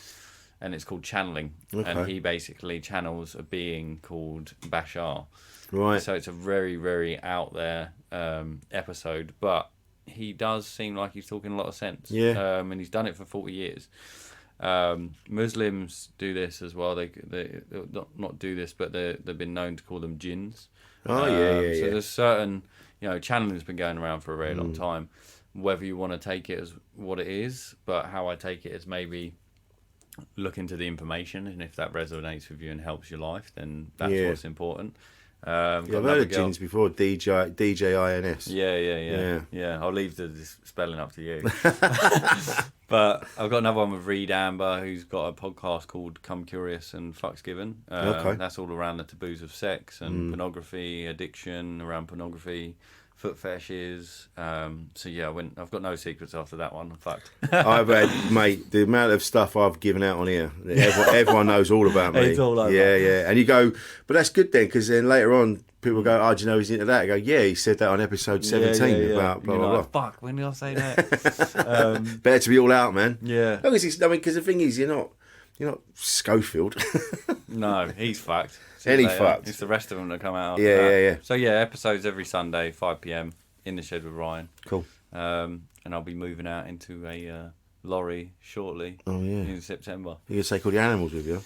S3: and it's called channeling. Okay. And he basically channels a being called Bashar.
S1: Right.
S3: So it's a very, very out there episode, but he does seem like he's talking a lot of sense.
S1: Yeah.
S3: And he's done it for 40 years. Muslims do this as well. They not do this, but they've been known to call them jinns.
S1: Oh,
S3: So there's certain, channeling's been going around for a very long time. Whether you want to take it as what it is, but how I take it is maybe look into the information, and if that resonates with you and helps your life, then that's what's important.
S1: I've heard of jinns before, DJINS.
S3: Yeah. I'll leave the spelling up to you. But I've got another one with Reed Amber, who's got a podcast called Come Curious and Fucks Given. That's all around the taboos of sex and pornography, addiction around pornography, foot fetishes. I've got no secrets after that one. I'm fucked.
S1: I've had, mate, the amount of stuff I've given out on here, everyone knows all about me.
S3: It's all over.
S1: Yeah. And you go, but that's good then, because then later on, people go, oh, do you know he's into that? I go, yeah, he said that on episode 17 about blah, blah, blah.
S3: Fuck, when did I say that?
S1: Better to be all out, man.
S3: Yeah.
S1: Because the thing is, you're not Schofield.
S3: No, he's fucked.
S1: Fucked.
S3: It's the rest of them that come out.
S1: Yeah.
S3: So episodes every Sunday, 5 p.m. in the shed with Ryan.
S1: Cool.
S3: And I'll be moving out into a lorry shortly.
S1: Oh yeah.
S3: In September.
S1: You gonna take all the animals with you?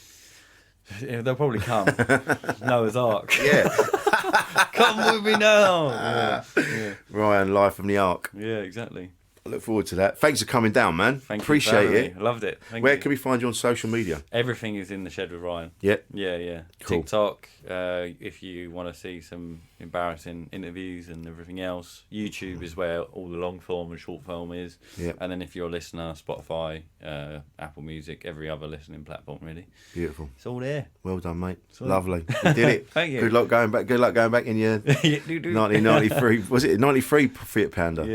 S3: Yeah, they'll probably come. Noah's Ark.
S1: Yeah.
S3: Come with me now. Yeah.
S1: Ryan, live from the Ark.
S3: Yeah, exactly.
S1: I look forward to that. Thanks for coming down, man. Appreciate it.
S3: I loved it.
S1: Where can we find you on social media?
S3: Everything is in the shed with Ryan.
S1: Yep.
S3: Yeah.
S1: Cool.
S3: TikTok, if you want to see some embarrassing interviews and everything else. YouTube is where all the long form and short film is.
S1: Yep.
S3: And then if you're a listener, Spotify, Apple Music, every other listening platform, really.
S1: Beautiful.
S3: It's all there.
S1: Well done, mate. Lovely. You did it.
S3: Thank you.
S1: Good luck going back in your 1993. Was it 93 Fiat Panda?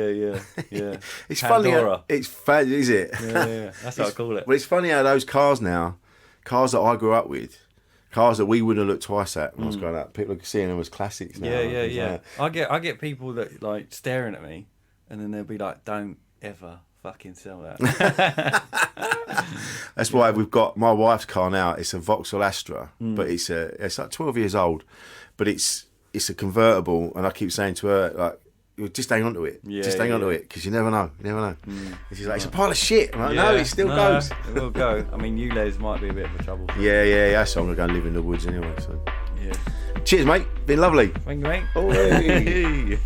S3: Yeah.
S1: It's
S3: Pandora.
S1: funny. Is it?
S3: Yeah. That's what I call it.
S1: But it's funny how those cars now, cars that I grew up with, cars that we wouldn't have looked twice at when I was growing up, people are seeing them as classics now.
S3: Yeah. I get people that like staring at me, and then they'll be like, "Don't ever fucking sell that."
S1: That's why we've got my wife's car now. It's a Vauxhall Astra, but it's like 12 years old, but it's a convertible, and I keep saying to her, like, just hang on to it.
S3: Yeah,
S1: just hang on to it, because you never know. She's like, it's a pile of shit. I'm like, no, it still goes.
S3: It will go. I mean, ULEZ might be a bit of a trouble.
S1: Yeah. So I'm going to go and live in the woods anyway. So.
S3: Yeah.
S1: Cheers, mate. Been lovely.
S3: Thank you, mate.
S1: Oh, hey.